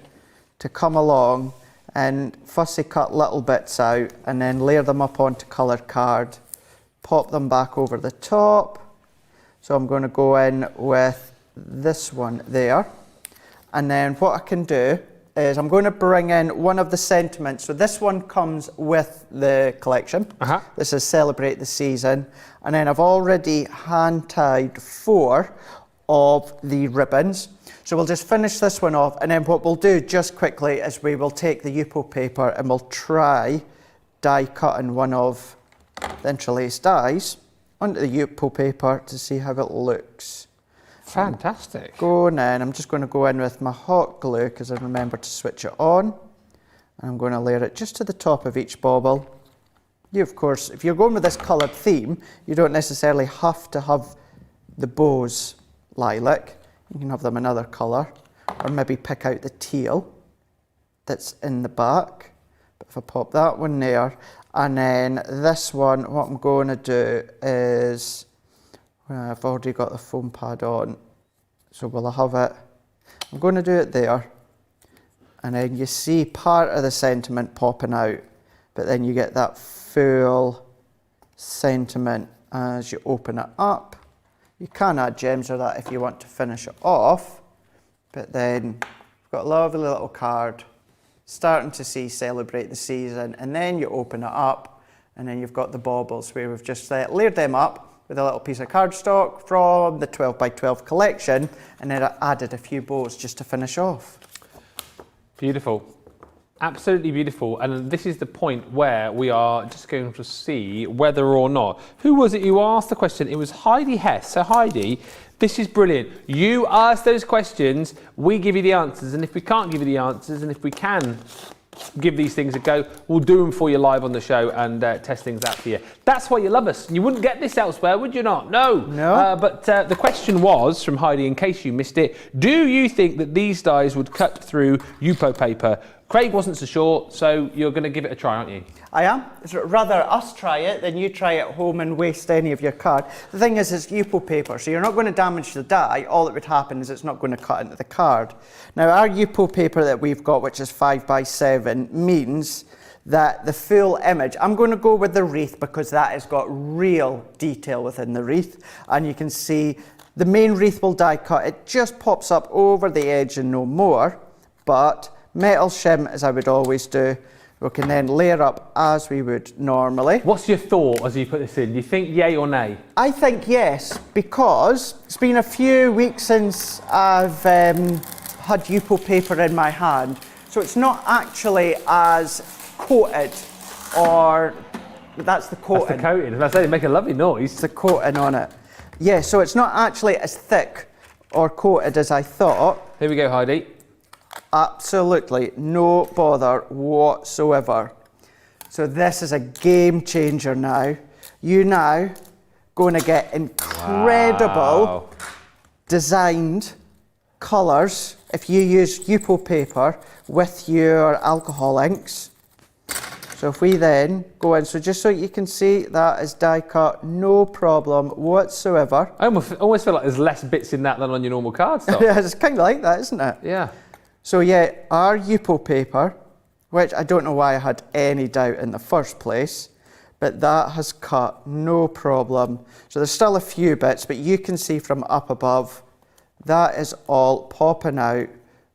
to come along and fussy cut little bits out and then layer them up onto coloured card, pop them back over the top. So I'm going to go in with this one there, and then what I can do is I'm going to bring in one of the sentiments. So this one comes with the collection. This is Celebrate the Season. And then I've already hand tied 4 of the ribbons. So we'll just finish this one off. And then what we'll do just quickly is we will take the Yupo paper and we'll try die cutting one of the Intri-Lace dies onto the Yupo paper to see how it looks. Fantastic. Going in, I'm just going to go in with my hot glue because I remember to switch it on. And I'm going to layer it just to the top of each bauble. You, of course, if you're going with this coloured theme, you don't necessarily have to have the bows lilac. You can have them another colour, or maybe pick out the teal that's in the back. But if I pop that one there, and then this one, what I'm going to do is, I've already got the foam pad on, so will I have it? I'm going to do it there, and then you see part of the sentiment popping out, but then you get that full sentiment as you open it up. You can add gems or that if you want to finish it off, but then you've got a lovely little card, starting to see Celebrate the Season, and then you open it up, and then you've got the baubles where we've just layered them up with a little piece of cardstock from the 12 by 12 collection, and then I added a few bows just to finish off. Beautiful. Absolutely beautiful. And this is the point where we are just going to see whether or not. Who was it who asked the question? It was Heidi Hess. So Heidi, this is brilliant. You ask those questions, we give you the answers. And if we can't give you the answers, and if we can give these things a go, we'll do them for you live on the show and test things out for you. That's why you love us. You wouldn't get this elsewhere, would you not? No. But the question was, from Heidi, in case you missed it, do you think that these dies would cut through Yupo paper? Craig wasn't so sure, so you're going to give it a try, aren't you? I am. It's rather us try it than you try it at home and waste any of your card. The thing is, it's Yupo paper, so you're not going to damage the die. All that would happen is it's not going to cut into the card. Now, our Yupo paper that we've got, which is 5 by 7, means that the full image, I'm going to go with the wreath because that has got real detail within the wreath. And you can see the main wreath will die cut. It just pops up over the edge and no more, but metal shim, as I would always do, we can then layer up as we would normally. What's your thought as you put this in? Do you think yay or nay? I think yes, because it's been a few weeks since I've had Yupo paper in my hand, so it's not actually as coated, or that's the coating. That's the coating. As I say, they make a lovely noise. It's the coating on it. Yeah, so it's not actually as thick or coated as I thought. Here we go, Heidi. Absolutely no bother whatsoever. So this is a game changer now. You now going to get incredible designed colours if you use Yupo paper with your alcohol inks, so if we then go in, so just so you can see that is die cut, no problem whatsoever. I almost feel like there's less bits in that than on your normal cardstock. Yeah, it's kind of like that, isn't it? Yeah. So yeah, our Yupo paper, which I don't know why I had any doubt in the first place, but that has cut no problem. So there's still a few bits, but you can see from up above, that is all popping out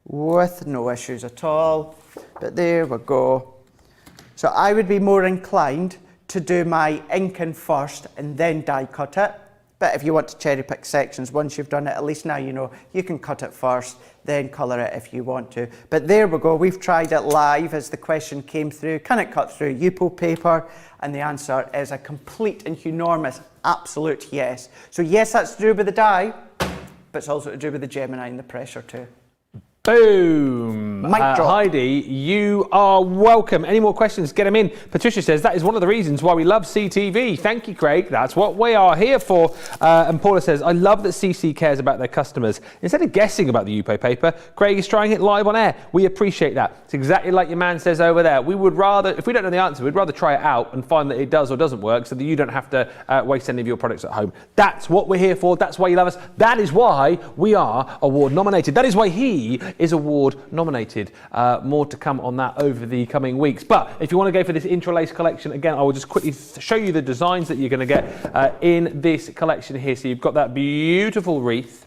with no issues at all. But there we go. So I would be more inclined to do my inking first and then die cut it. But if you want to cherry pick sections, once you've done it, at least now you know you can cut it first, then colour it if you want to. But there we go, we've tried it live as the question came through. Can it cut through Yupo paper? And the answer is a complete and enormous absolute yes. So yes, that's to do with the die, but it's also to do with the Gemini and the pressure too. Boom. Mic drop. Heidi, you are welcome. Any more questions, get them in. Patricia says that is one of the reasons why we love CTV. Thank you, Craig. That's what we are here for. And Paula says, I love that CC cares about their customers. Instead of guessing about the Yupo paper, Craig is trying it live on air. We appreciate that. It's exactly like your man says over there. We would rather, if we don't know the answer, we'd rather try it out and find that it does or doesn't work so that you don't have to waste any of your products at home. That's what we're here for. That's why you love us. That is why we are award nominated. That is why he is award nominated. More to come on that over the coming weeks. But if you want to go for this Intri-Lace collection, again, I will just quickly show you the designs that you're going to get in this collection here. So you've got that beautiful wreath.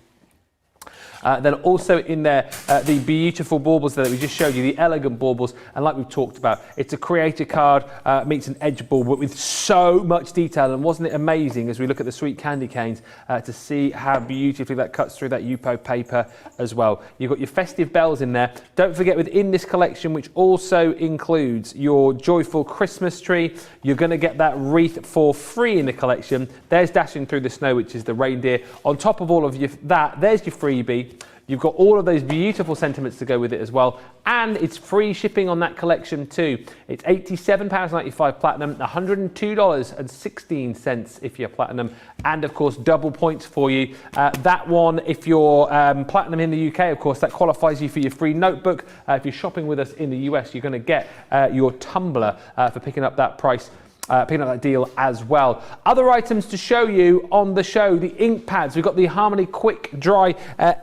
Then also in there, the beautiful baubles that we just showed you, the elegant baubles, and like we've talked about, it's a creator card meets an edge bauble with so much detail, and wasn't it amazing as we look at the sweet candy canes to see how beautifully that cuts through that Yupo paper as well. You've got your festive bells in there. Don't forget within this collection, which also includes your joyful Christmas tree, you're going to get that wreath for free in the collection. There's Dashing Through the Snow, which is the reindeer. On top of all of that, there's your freebie. You've got all of those beautiful sentiments to go with it as well, and it's free shipping on that collection too. It's £87.95 platinum, $102.16 if you're platinum, and of course double points for you. That one, if you're platinum in the UK, of course, that qualifies you for your free notebook. If you're shopping with us in the US, you're going to get your tumbler for picking up that price. Picking up that deal as well. Other items to show you on the show, the ink pads. We've got the Harmony Quick Dry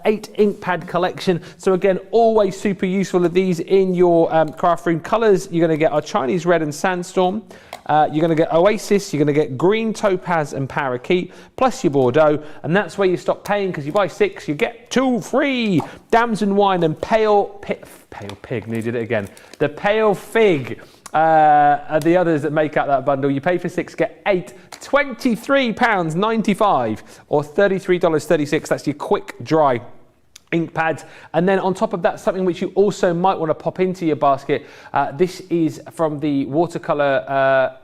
8 ink pad collection. So again, always super useful of these in your craft room. Colours, you're going to get our Chinese Red and Sandstorm. You're going to get Oasis, you're going to get Green Topaz and Parakeet, plus your Bordeaux, and that's where you stop paying, because you buy 6, you get 2 free. Damson Wine and Pale Pig, needed it again. The Pale Fig. Are the others that make up that bundle. You pay for 6, get 8, £23.95 or $33.36. That's your quick dry ink pads. And then on top of that, something which you also might want to pop into your basket. This is from the watercolour.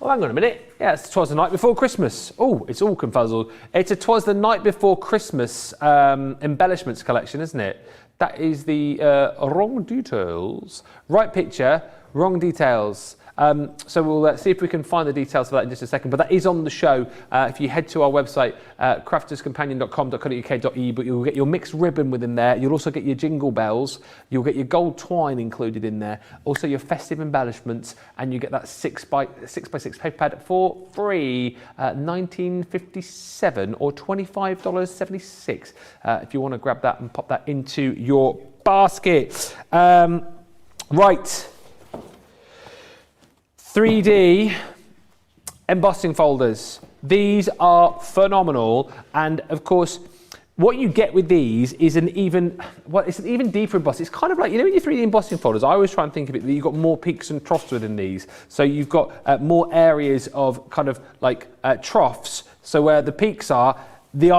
Oh, hang on a minute. Yeah, it's 'Twas the Night Before Christmas. Oh, it's all confuzzled. It's a 'Twas the Night Before Christmas embellishments collection, isn't it? That is the wrong details. Right picture, wrong details. So we'll see if we can find the details for that in just a second. But that is on the show. If you head to our website, crafterscompanion.com.co.uk.eu, but you'll get your mixed ribbon within there. You'll also get your jingle bells. You'll get your gold twine included in there. Also your festive embellishments, and you get that 6x6 paper pad for free, $19.57 or $25.76. If you want to grab that and pop that into your basket. Right. 3D embossing folders. These are phenomenal, and of course what you get with these is it's an even deeper emboss. It's kind of like, you know, in your 3D embossing folders, I always try and think of it that you've got more peaks and troughs within these. So you've got more areas of kind of like troughs, so where the peaks are, the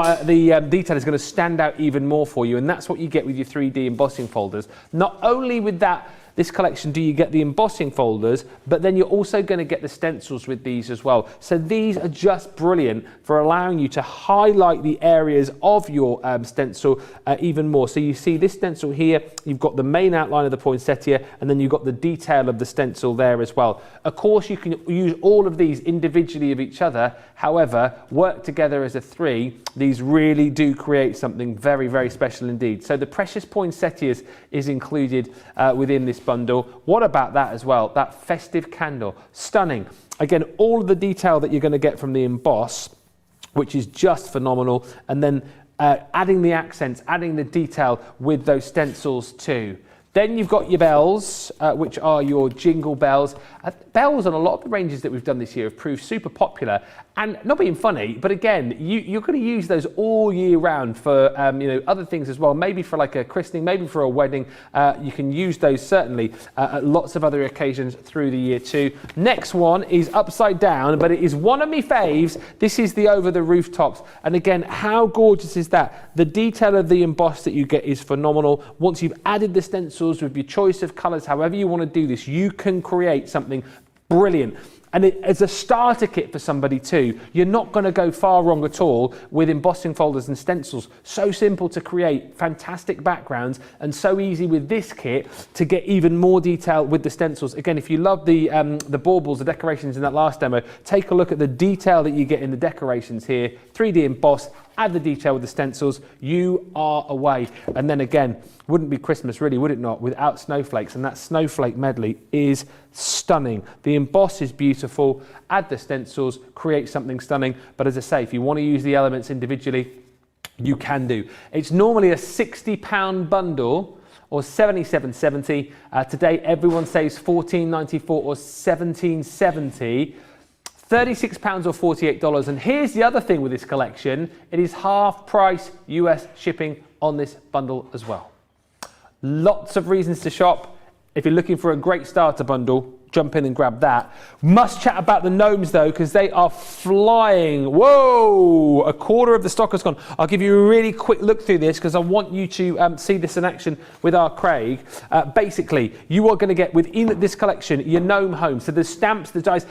detail is going to stand out even more for you, and that's what you get with your 3D embossing folders. Not only with that this collection do you get the embossing folders, but then you're also going to get the stencils with these as well. So these are just brilliant for allowing you to highlight the areas of your stencil even more. So you see this stencil here, you've got the main outline of the poinsettia, and then you've got the detail of the stencil there as well. Of course, you can use all of these individually of each other. However, work together as a three. These really do create something very, very special indeed. So the precious poinsettias is included within this bundle. What about that as well? That festive candle, stunning. Again, all of the detail that you're going to get from the emboss, which is just phenomenal, and then adding the accents, adding the detail with those stencils too. Then you've got your bells, which are your jingle bells. Bells on a lot of the ranges that we've done this year have proved super popular. And not being funny, but again, you're going to use those all year round for other things as well. Maybe for like a christening, maybe for a wedding. You can use those certainly at lots of other occasions through the year too. Next one is upside down, but it is one of my faves. This is the over the rooftops. And again, how gorgeous is that? The detail of the emboss that you get is phenomenal. Once you've added the stencils with your choice of colours, however you want to do this, you can create something brilliant. And as a starter kit for somebody too, you're not going to go far wrong at all with embossing folders and stencils. So simple to create, fantastic backgrounds, and so easy with this kit to get even more detail with the stencils. Again, if you love the baubles, the decorations in that last demo, take a look at the detail that you get in the decorations here. 3D emboss, add the detail with the stencils, you are away. And then again, wouldn't be Christmas really, would it not, without snowflakes, and that snowflake medley is stunning. The emboss is beautiful, add the stencils, create something stunning, but as I say, if you want to use the elements individually, you can do. It's normally a £60 bundle, or $77.70. Today, everyone saves $14.94 or $17.70. £36 or $48. And here's the other thing with this collection. It is half price US shipping on this bundle as well. Lots of reasons to shop. If you're looking for a great starter bundle, jump in and grab that. Must chat about the gnomes though, because they are flying. Whoa, a quarter of the stock has gone. I'll give you a really quick look through this because I want you to see this in action with our Craig. Basically, you are going to get within this collection your gnome home. So the stamps, the dies,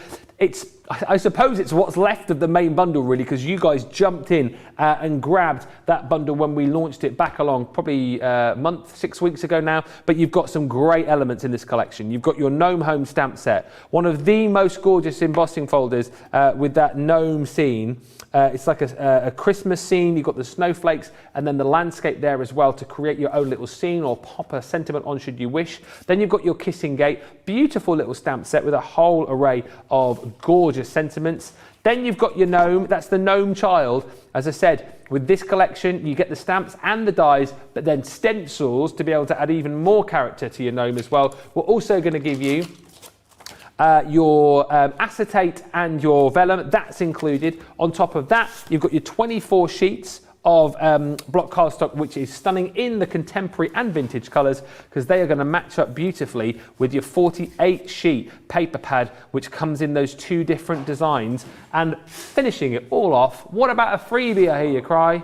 I suppose it's what's left of the main bundle really, because you guys jumped in and grabbed that bundle when we launched it back along probably a month, 6 weeks ago now. But you've got some great elements in this collection. You've got your gnome home stamp set, one of the most gorgeous embossing folders with that gnome scene. It's like a Christmas scene. You've got the snowflakes and then the landscape there as well to create your own little scene or pop a sentiment on should you wish. Then you've got your kissing gate, beautiful little stamp set with a whole array of gorgeous sentiments. Then you've got your gnome, that's the gnome child. As I said, with this collection, you get the stamps and the dies, but then stencils to be able to add even more character to your gnome as well. We're also going to give you your acetate and your vellum, that's included. On top of that, you've got your 24 sheets of block cardstock, which is stunning in the contemporary and vintage colours, because they are going to match up beautifully with your 48 sheet paper pad, which comes in those two different designs. And finishing it all off, what about a freebie, I hear you cry?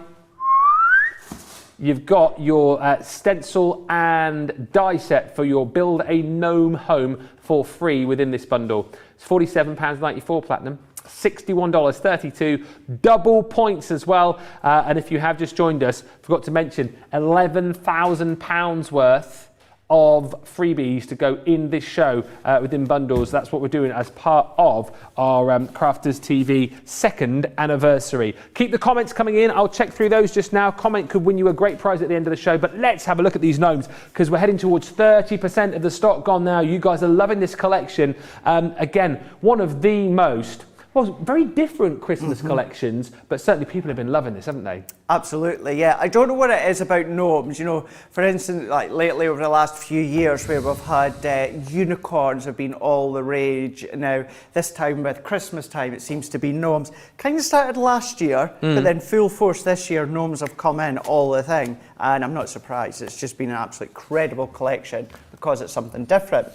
You've got your stencil and die set for your Build a Gnome Home for free within this bundle. It's £47.94 platinum, $61.32, double points as well. And if you have just joined us, forgot to mention £11,000 worth of freebies to go in this show within bundles. That's what we're doing as part of our Crafters TV 2nd anniversary. Keep the comments coming in. I'll check through those just now. Comment could win you a great prize at the end of the show, but let's have a look at these gnomes because we're heading towards 30% of the stock gone now. You guys are loving this collection. Again, one of the most, well, very different Christmas collections, but certainly people have been loving this, haven't they? Absolutely, yeah. I don't know what it is about gnomes. You know, for instance, like lately over the last few years where we've had unicorns have been all the rage. Now, this time with Christmas time, it seems to be gnomes. Kind of started last year, but then full force this year, gnomes have come in all the thing. And I'm not surprised. It's just been an absolute incredible collection because it's something different.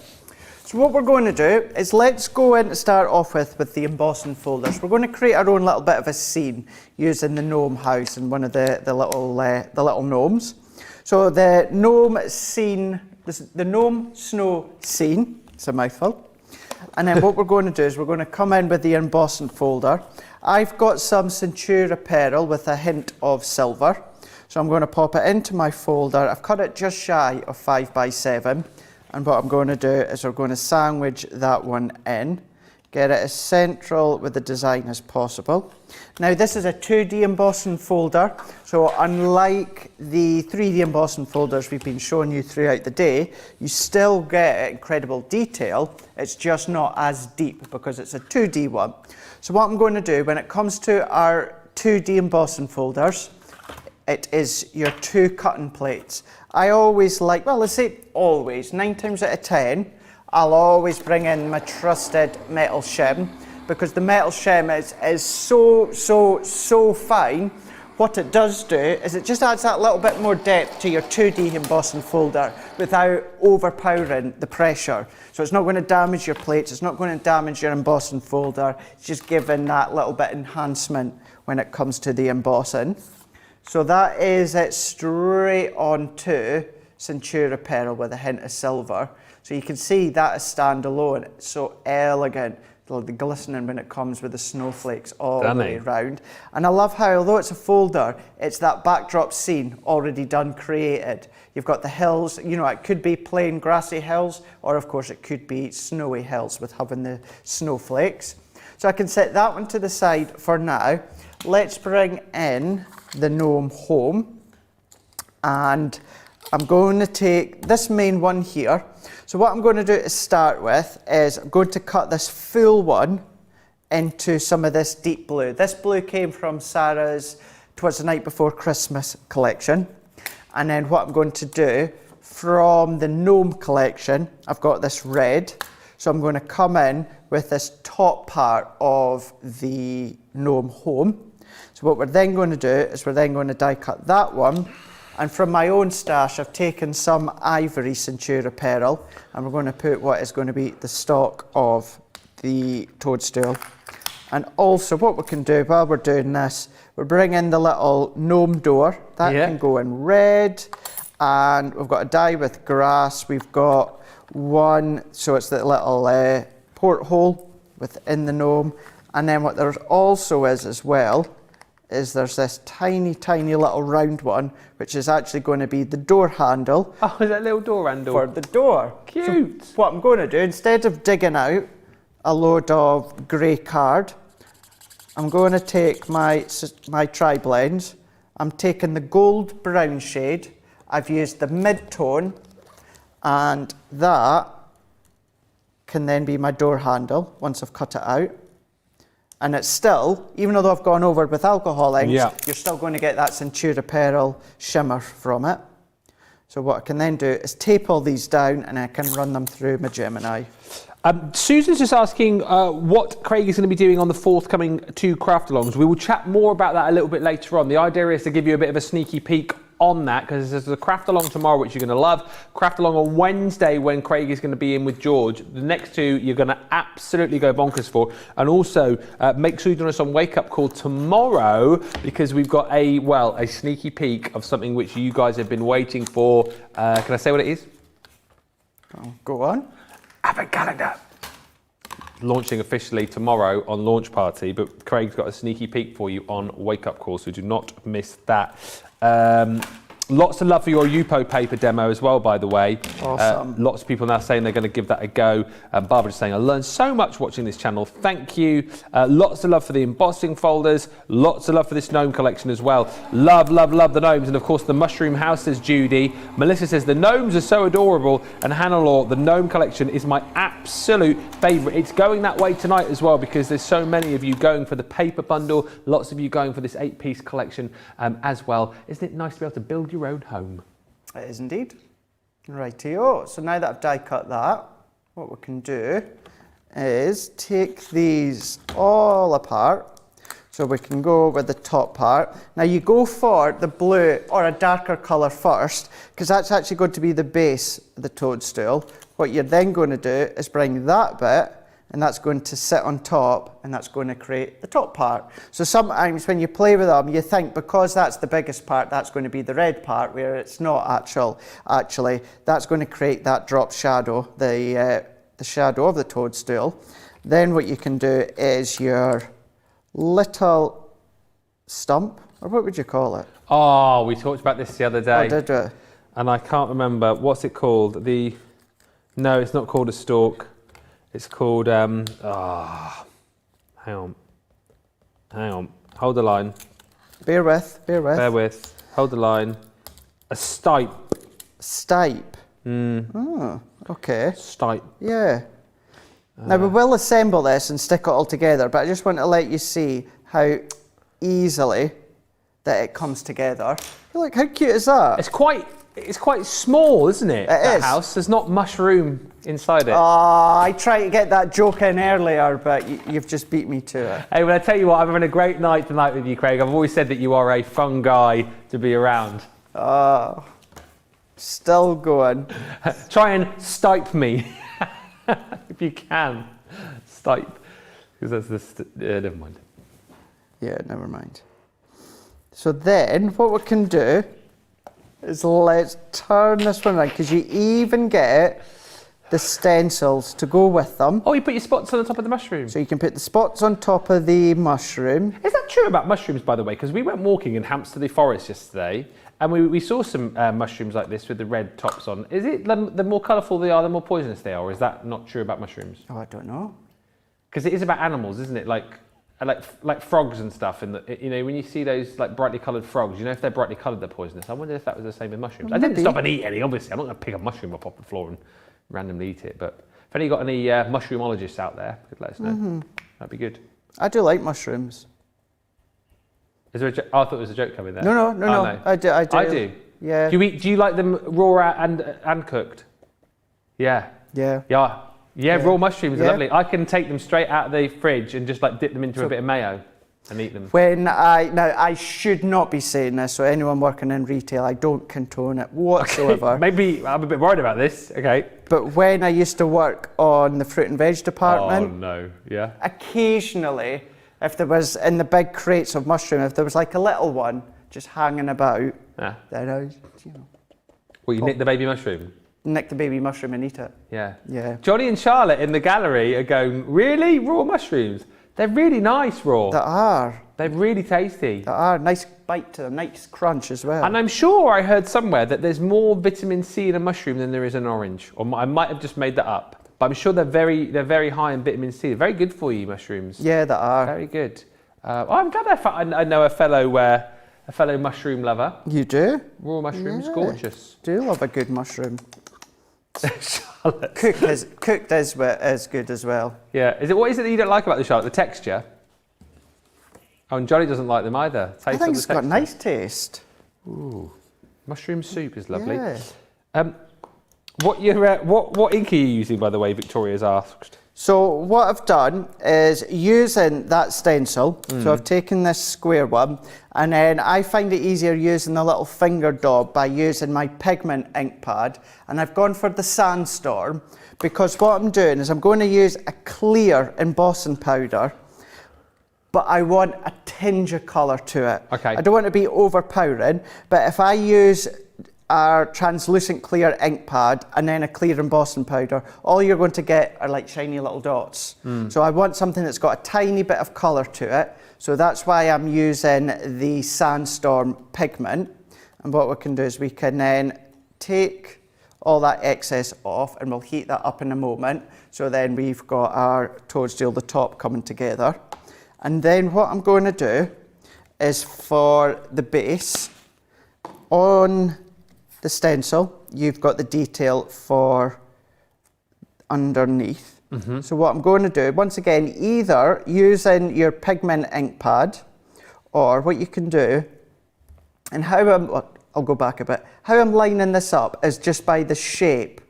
So what we're going to do is let's go in to start off with the embossing folders. We're going to create our own little bit of a scene using the gnome house and one of the little gnomes. So the gnome scene This is the Gnome Snow Scene. It's a mouthful. And then what we're going to do is we're going to come in with the embossing folder. I've got some Centura pearl with a hint of silver. So I'm going to pop it into my folder. I've cut it just shy of 5 by 7. And what I'm going to do is we're going to sandwich that one in. Get it as central with the design as possible. Now this is a 2D embossing folder, so unlike the 3D embossing folders we've been showing you throughout the day, you still get incredible detail, it's just not as deep because it's a 2D one. So what I'm going to do when it comes to our 2D embossing folders, it is your 2 cutting plates. I always like, well let's say always, 9 times out of 10, I'll always bring in my trusted metal shim because the metal shim is so fine. What it does do is it just adds that little bit more depth to your 2D embossing folder without overpowering the pressure. So it's not going to damage your plates, it's not going to damage your embossing folder, it's just giving that little bit enhancement when it comes to the embossing. So that is it straight on to Centura pearl with a hint of silver. So you can see that is standalone. It's so elegant, the glistening when it comes with the snowflakes all the way around. And I love how, although it's a folder, it's that backdrop scene already done, created. You've got the hills, you know, it could be plain grassy hills, or of course it could be snowy hills with having the snowflakes. So I can set that one to the side for now. Let's bring in the gnome home. And I'm going to take this main one here. So what I'm going to do to start with is I'm going to cut this full one into some of this deep blue. This blue came from Sarah's Twas the Night Before Christmas collection. And then what I'm going to do from the Gnome collection, I've got this red. So I'm going to come in with this top part of the gnome home. So what we're then going to do is we're then going to die cut that one. And from my own stash, I've taken some ivory Centura pearl, and we're going to put what is going to be the stock of the toadstool. And also what we can do while we're doing this, we're bringing the little gnome door. That can go in red, and we've got a die with grass. We've got one, so it's the little porthole within the gnome. And then what there also is as well, is there's this tiny little round one, which is actually going to be the door handle. Oh, is that little door handle? For the door. Cute. So what I'm going to do, instead of digging out a load of grey card, I'm going to take my tri-blends. I'm taking the gold brown shade. I've used the mid-tone, and that can then be my door handle once I've cut it out. And it's still, even though I've gone over it with alcohol inks, you're still going to get that Centura pearl shimmer from it. So what I can then do is tape all these down, and I can run them through my Gemini. Susan's just asking what Craig is going to be doing on the forthcoming 2 craft-alongs. We will chat more about that a little bit later on. The idea is to give you a bit of a sneaky peek on that, because there's a craft-along tomorrow which you're going to love, craft-along on Wednesday when Craig is going to be in with George. The next 2 you're going to absolutely go bonkers for. And also make sure you join us on Wake Up Call tomorrow, because we've got a sneaky peek of something which you guys have been waiting for. Can I say what it is? Oh, go on. Advent calendar. Launching officially tomorrow on launch party, but Craig's got a sneaky peek for you on Wake Up Call, so do not miss that. Lots of love for your Yupo paper demo as well, by the way. Awesome. Lots of people now saying they're going to give that a go. Barbara's saying, I learned so much watching this channel. Thank you. Lots of love for the embossing folders. Lots of love for this gnome collection as well. Love, love, love the gnomes. And of course, the mushroom house, says Judy. Melissa says, the gnomes are so adorable. And Hannah Law, the gnome collection is my absolute favourite. It's going that way tonight as well, because there's so many of you going for the paper bundle. Lots of you going for this 8-piece collection as well. Isn't it nice to be able to build your own home? It is indeed. Rightio. So now that I've die cut that, what we can do is take these all apart. So we can go with the top part. Now you go for the blue or a darker colour first, because that's actually going to be the base of the toadstool. What you're then going to do is bring that bit and that's going to sit on top, and that's going to create the top part. So sometimes when you play with them, you think because that's the biggest part, that's going to be the red part, where it's not actually. That's going to create that drop shadow, the shadow of the toadstool. Then what you can do is your little stump, or what would you call it? Oh, we talked about this the other day. Oh, did we? And I can't remember, what's it called? No, it's not called a stalk. It's called, hang on. Hold the line. Bear with. Hold the line. A stipe. Stipe. Oh, okay. Stipe. Yeah. Now we will assemble this and stick it all together, but I just want to let you see how easily that it comes together. Look, how cute is that? It's quite small, isn't it? It is. House. There's not mushroom inside it. I tried to get that joke in earlier, but you've just beat me to it. Hey, well, I tell you what, I'm having a great night tonight with you, Craig. I've always said that you are a fun guy to be around. Still going. Try and stipe me, if you can. Stipe, because that's never mind. Yeah, never mind. So then, what we can do is let's turn this one around, because you even get the stencils to go with them. Oh, you put your spots on the top of the mushroom. So you can put the spots on top of the mushroom. Is that true about mushrooms, by the way? Because we went walking in Hampstead Forest yesterday, and we saw some mushrooms like this with the red tops on. Is it the more colourful they are, the more poisonous they are, or is that not true about mushrooms? Oh, I don't know. Because it is about animals, isn't it? Like frogs and stuff, and when you see those like brightly coloured frogs, if they're brightly coloured, they're poisonous. I wonder if that was the same with mushrooms. I didn't stop and eat any, obviously. I'm not going to pick a mushroom up off the floor and randomly eat it. But if any got any mushroomologists out there, could let us know. That'd be good. I do like mushrooms. Is there a joke? Oh, I thought there was a joke coming there. No. No. I do. I do. Yeah. Do you like them raw and cooked? Yeah. Yeah. Yeah, raw mushrooms are Yeah. lovely. I can take them straight out of the fridge and just like dip them into a bit of mayo and eat them. Now I should not be saying this, so anyone working in retail, I don't condone it whatsoever. Maybe I'm a bit worried about this. Okay. But when I used to work on the fruit and veg department, Oh no, yeah. occasionally, if there was in the big crates of mushroom, if there was like a little one just hanging about, Yeah. then I was, Well, you nick the baby mushroom. nick the baby mushroom and eat it. Yeah. Yeah. Johnny and Charlotte in the gallery are going, really? Raw mushrooms? They're really nice raw. That are. They're really tasty. That are. Nice bite to them, nice crunch as well. And I'm sure I heard somewhere that there's more vitamin C in a mushroom than there is in an orange. Or I might have just made that up. But I'm sure they're very high in vitamin C. They're very good for you, mushrooms. Yeah, that are. Very good. I'm glad I know a fellow mushroom lover. You do? Raw mushrooms, Yeah. gorgeous. Do love a good mushroom. Charlotte. Cooked is good as well. Yeah. What is it that you don't like about the Charlotte? The texture? Oh, and Johnny doesn't like them either. I think it's got nice taste. Ooh. Mushroom soup is lovely. Yeah. What ink are you using, by the way, Victoria's asked? So what I've done is using that stencil, so I've taken this square one, and then I find it easier using the little finger daub by using my pigment ink pad, and I've gone for the Sandstorm, because what I'm doing is I'm going to use a clear embossing powder, but I want a tinge of colour to it. Okay. I don't want to be overpowering, but if I use our translucent clear ink pad and then a clear embossing powder, all you're going to get are like shiny little dots. So I want something that's got a tiny bit of colour to it. So that's why I'm using the Sandstorm pigment. And what we can do is we can then take all that excess off, and we'll heat that up in a moment. So then we've got our toadstool, the top, coming together. And then what I'm going to do is for the base, on the stencil, you've got the detail for underneath. So what I'm going to do, once again, either using your pigment ink pad, or what you can do, and I'll go back a bit, how I'm lining this up is just by the shape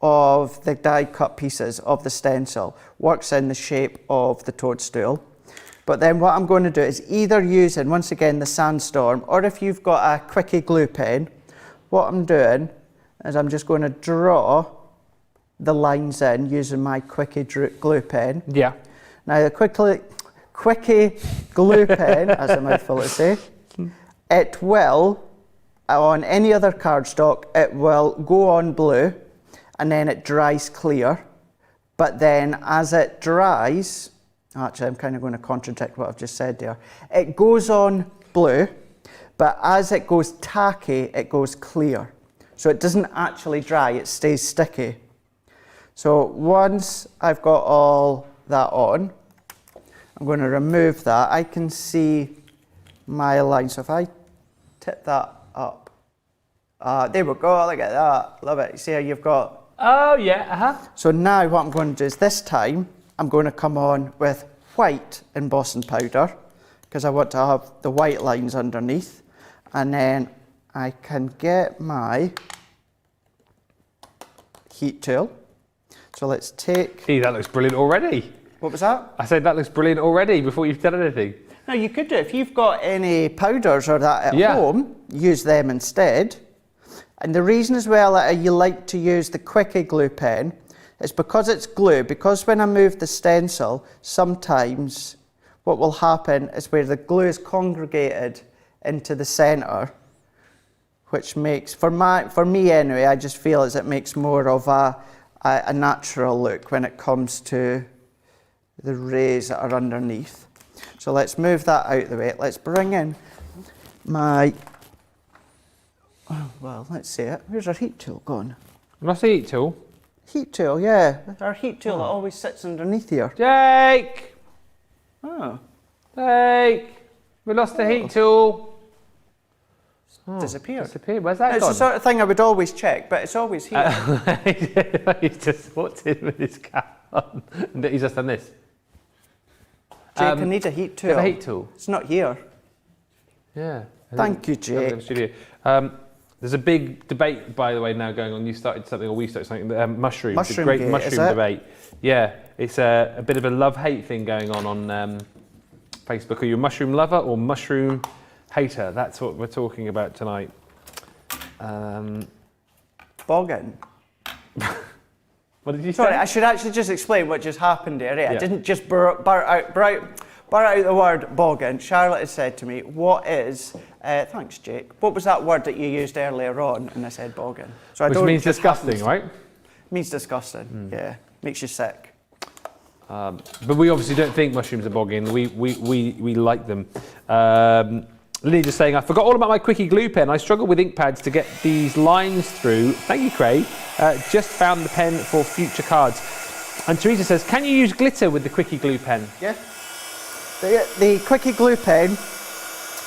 of the die cut pieces of the stencil, works in the shape of the toadstool. But then what I'm going to do is either using, once again, the Sandstorm, or if you've got a Quickie Glue Pen, what I'm doing is I'm just going to draw the lines in using my Quickie Glue Pen. Yeah. Now the Quickie Glue Pen, as a mouthful to say, it will, on any other cardstock, it will go on blue and then it dries clear. But then as it dries, actually I'm kind of going to contradict what I've just said there. It goes on blue, but as it goes tacky, it goes clear. So it doesn't actually dry, it stays sticky. So once I've got all that on, I'm going to remove that. I can see my line. So if I tip that up, there we go, look at that, love it. You see how you've got... Oh yeah, So now what I'm going to do is this time, I'm going to come on with white embossing powder because I want to have the white lines underneath. And then I can get my heat tool. So let's take... Gee, that looks brilliant already. What was that? I said that looks brilliant already before you've done anything. No, you could do, if you've got any powders or that at home, use them instead. And the reason as well that you like to use the Quickie Glue Pen is because it's glue, because when I move the stencil, sometimes what will happen is where the glue is congregated into the centre, which makes, for me anyway, I just feel as it makes more of a natural look when it comes to the rays that are underneath. So let's move that out of the way. Let's bring in my, well, let's see it. Where's our heat tool gone? What's the heat tool? Heat tool, yeah. Our heat tool that always sits underneath here. Jake! Oh. Jake! We lost the heat tool. Disappeared. Disappeared. Where's that It's gone? the sort of thing I would always check, but it's always here. He just walked in with his cap on. And he's just done this. Jake, I need a heat Do you tool. have a heat tool? It's not here. Yeah. Thank you, In Jake. the studio. There's a big debate, by the way, now going on. You started something, or we started something. Mushrooms. Mushroom the great gate, mushroom is it? debate. Yeah, it's a bit of a love-hate thing going on Facebook. Are you a mushroom lover or mushroom hater? That's what we're talking about tonight. Boggin. What did you Sorry, say? I should actually just explain what just happened there. I Yeah. didn't just blurt out the word boggin. Charlotte has said to me, what is, thanks Jake, what was that word that you used earlier on? And I said boggin. So I Which don't means just disgusting, happens- right? Means disgusting, yeah. Makes you sick. But we obviously don't think mushrooms are bogging. We like them. Lily just saying, I forgot all about my Quickie Glue Pen. I struggle with ink pads to get these lines through. Thank you, Craig. Just found the pen for future cards. And Teresa says, can you use glitter with the Quickie Glue Pen? Yeah. The Quickie Glue Pen,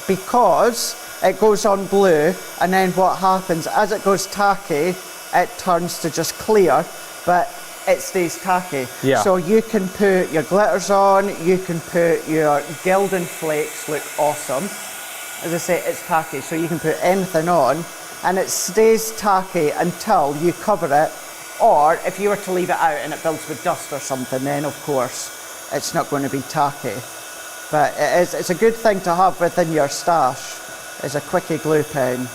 because it goes on blue, and then what happens, as it goes tacky, it turns to just clear, but it stays tacky. Yeah. So you can put your glitters on, you can put your gilding flakes, look awesome. As I say, it's tacky, so you can put anything on, and it stays tacky until you cover it, or if you were to leave it out and it builds with dust or something, then of course it's not going to be tacky. But it's a good thing to have within your stash, is a Quickie Glue Pen.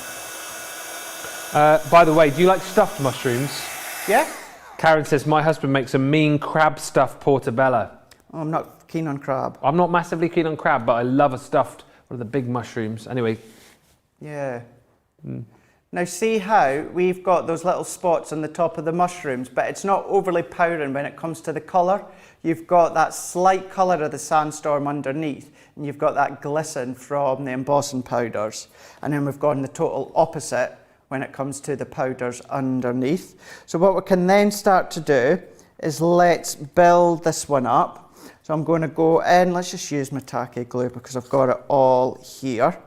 By the way, do you like stuffed mushrooms? Yeah? Karen says, my husband makes a mean crab stuffed portobello. Oh, I'm not keen on crab. I'm not massively keen on crab, but I love a stuffed, one of the big mushrooms. Anyway. Yeah. Now see how we've got those little spots on the top of the mushrooms, but it's not overly powdering when it comes to the colour. You've got that slight colour of the sandstorm underneath, and you've got that glisten from the embossing powders. And then we've gone the total opposite when it comes to the powders underneath. So what we can then start to do is let's build this one up. So I'm going to go in, let's just use my tacky glue because I've got it all here.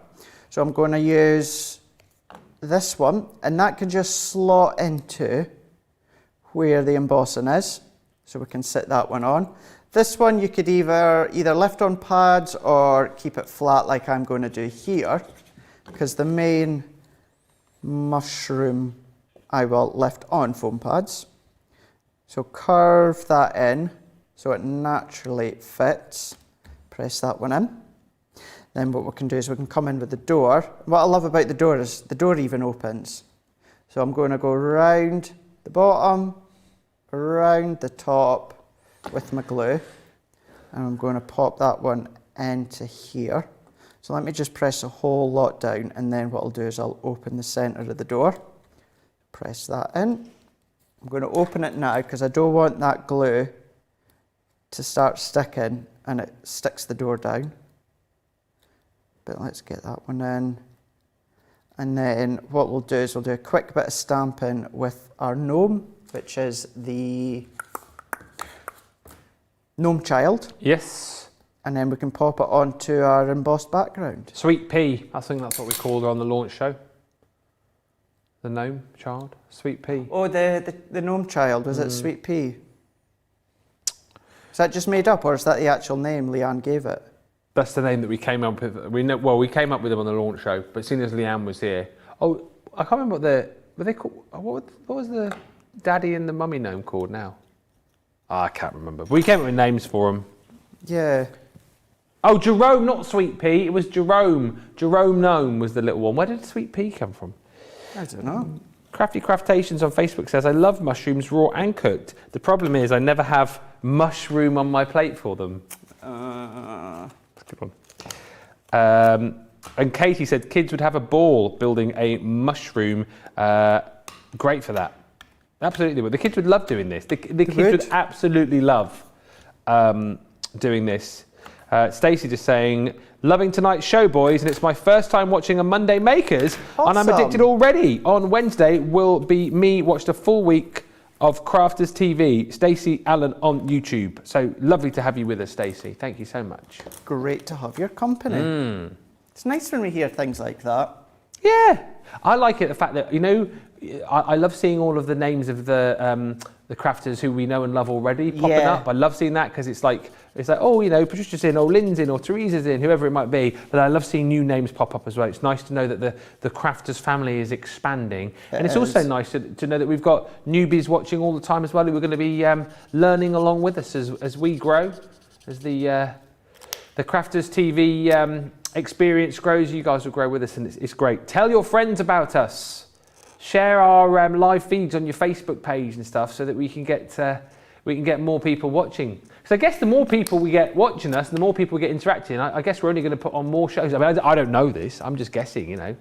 So I'm going to use this one, and that can just slot into where the embossing is. So we can sit that one on. This one you could either lift on pads or keep it flat like I'm going to do here, because the main mushroom I will lift on foam pads. So curve that in so it naturally fits. Press that one in. Then what we can do is we can come in with the door. What I love about the door is the door even opens. So I'm going to go round the bottom around the top with my glue. And I'm going to pop that one into here. So let me just press a whole lot down, and then what I'll do is I'll open the centre of the door. Press that in. I'm going to open it now because I don't want that glue to start sticking and it sticks the door down. But let's get that one in. And then what we'll do is we'll do a quick bit of stamping with our gnome, which is the gnome child. Yes. And then we can pop it onto our embossed background. Sweet Pea. I think that's what we called her on the launch show. The gnome child. Sweet Pea. Oh, the gnome child, was it Sweet Pea? Is that just made up, or is that the actual name Leanne gave it? That's the name that we came up with. We came up with them on the launch show, but seeing as Leanne was here. Oh, I can't remember were they called, what was the daddy and the mummy gnome called now? Oh, I can't remember. We came up with names for them. Yeah. Oh, Jerome, not Sweet Pea. It was Jerome. Jerome Gnome was the little one. Where did Sweet Pea come from? I don't know. Crafty Craftations on Facebook says, I love mushrooms raw and cooked. The problem is I never have mushroom on my plate for them. That's a good one. And Katie said, kids would have a ball building a mushroom. Great for that. Absolutely. Well, the kids would love doing this. The kids would absolutely love doing this. Stacey just saying, loving tonight's show, boys, and it's my first time watching a Monday Makers, and I'm addicted already. On Wednesday will be me watched a full week of Crafters TV, Stacey Allen on YouTube. So lovely to have you with us, Stacey. Thank you so much. Great to have your company. It's nice when we hear things like that. Yeah, I like it. The fact that, you know, I love seeing all of the names of the crafters who we know and love already popping up. I love seeing that because it's like, oh, you know, Patricia's in, or Lynn's in, or Teresa's in, whoever it might be. But I love seeing new names pop up as well. It's nice to know that the crafters family is expanding. And it's also nice to know that we've got newbies watching all the time as well, who are going to be learning along with us as we grow, as the Crafters TV experience grows. You guys will grow with us, and it's great. Tell your friends about us. Share our live feeds on your Facebook page and stuff, so that we can get more people watching. Because I guess the more people we get watching us, and the more people we get interacting, I guess we're only going to put on more shows. I mean, I don't know this. I'm just guessing, you know.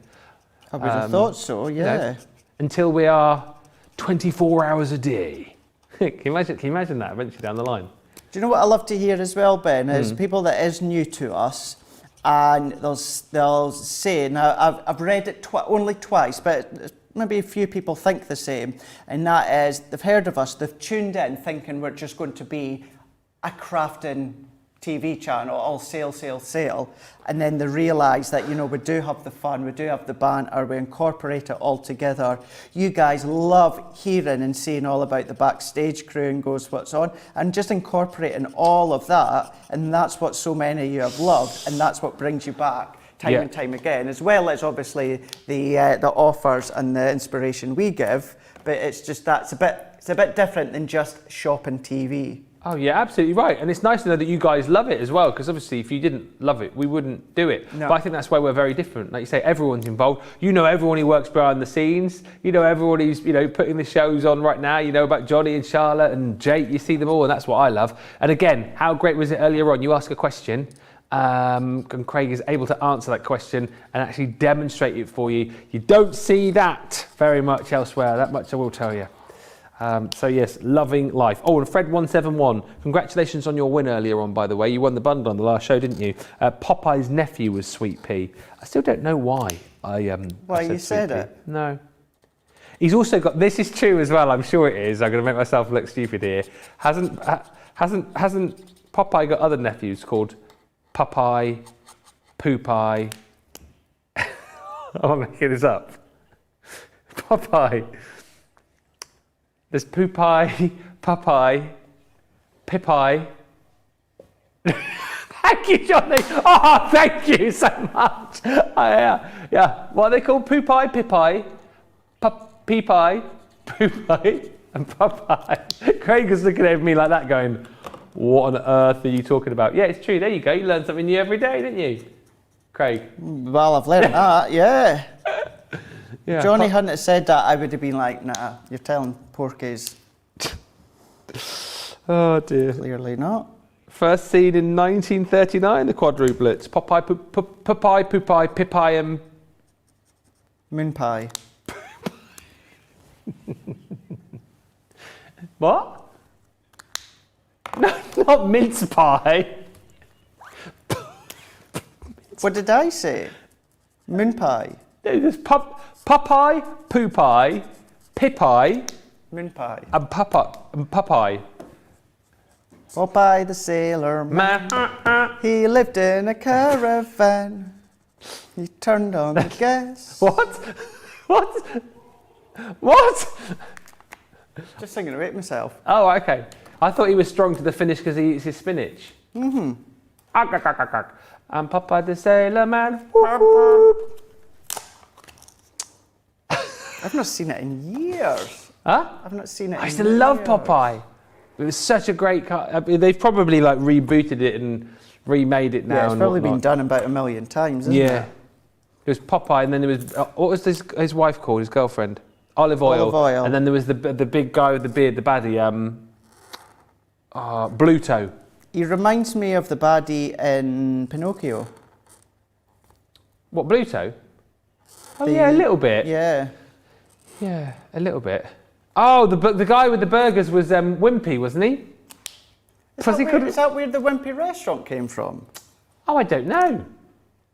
I would have thought so, yeah. You know, until we are 24 hours a day. Can you imagine that eventually down the line? Do you know what I love to hear as well, Ben, is people that is new to us, and they'll say, now I've read it only twice, but maybe a few people think the same, and that is, they've heard of us, they've tuned in thinking we're just going to be a crafting TV channel, all sale, and then they realise that, you know, we do have the fun, we do have the banter, we incorporate it all together. You guys love hearing and seeing all about the backstage crew and goes what's on, and just incorporating all of that, and that's what so many of you have loved, and that's what brings you back time and time again, as well as obviously the offers and the inspiration we give. But it's just it's a bit different than just shopping TV. Oh yeah, absolutely right. And it's nice to know that you guys love it as well, because obviously if you didn't love it, we wouldn't do it. No. But I think that's why we're very different. Like you say, everyone's involved. You know everyone who works behind the scenes. You know everyone who's, you know, putting the shows on right now. You know about Johnny and Charlotte and Jake. You see them all, and that's what I love. And again, how great was it earlier on? You ask a question, and Craig is able to answer that question and actually demonstrate it for you. You don't see that very much elsewhere. That much I will tell you. So yes, loving life. Oh, and Fred171, congratulations on your win earlier on, by the way. You won the bundle on the last show, didn't you? Popeye's nephew was Sweet Pea. I still don't know why Why you said Pea. it? No. He's also got, this is true as well, I'm sure it is. I'm going to make myself look stupid here. Hasn't Popeye got other nephews called Popeye, Poopeye? I'm making this up. Popeye. There's Poopeye, Popeye, Pipeye. Thank you, Johnny. Oh, thank you so much. Yeah. What are they called? Poopeye, Pipeye, Peepeye, Poopeye, and Popeye. Craig was looking at me like that going, what on earth are you talking about? Yeah, it's true. There you go. You learn something new every day, didn't you, Craig? Well, I've learned that, yeah. Yeah. Johnny hadn't have said that, I would have been like, nah, you're telling porkies. Oh dear. Clearly not. First seen in 1939, the quadruplets. Popeye, Popeye, Poopeye, Pipeye and... Moon pie. What? No, not mince pie. What did I say? Moon pie. No, there's Popeye, Poopeye, Pipeye Moon pie. and Popeye. Popeye the sailor man. He lived in a caravan. He turned on the gas. What? What? What? Just singing away to myself. Oh, okay. I thought he was strong to the finish because he eats his spinach. Mm-hmm. I'm Popeye the Sailor Man. Whoop, whoop. I've not seen it in years. Huh? I've not seen it. I used to love Popeye. It was such a great car. I mean, they've probably like rebooted it and remade it now. Yeah, it's and probably whatnot. been done about 1 million times, isn't Yeah. it? It was Popeye, and then there was what was his wife called? His girlfriend, Olive Oil. Olive Oil. And then there was the big guy with the beard, the baddie, Bluto. He reminds me of the baddie in Pinocchio. What, Bluto? Oh yeah, a little bit. Yeah. Yeah, a little bit. Oh, the guy with the burgers was Wimpy, wasn't he? Is that where the Wimpy restaurant came from? Oh, I don't know.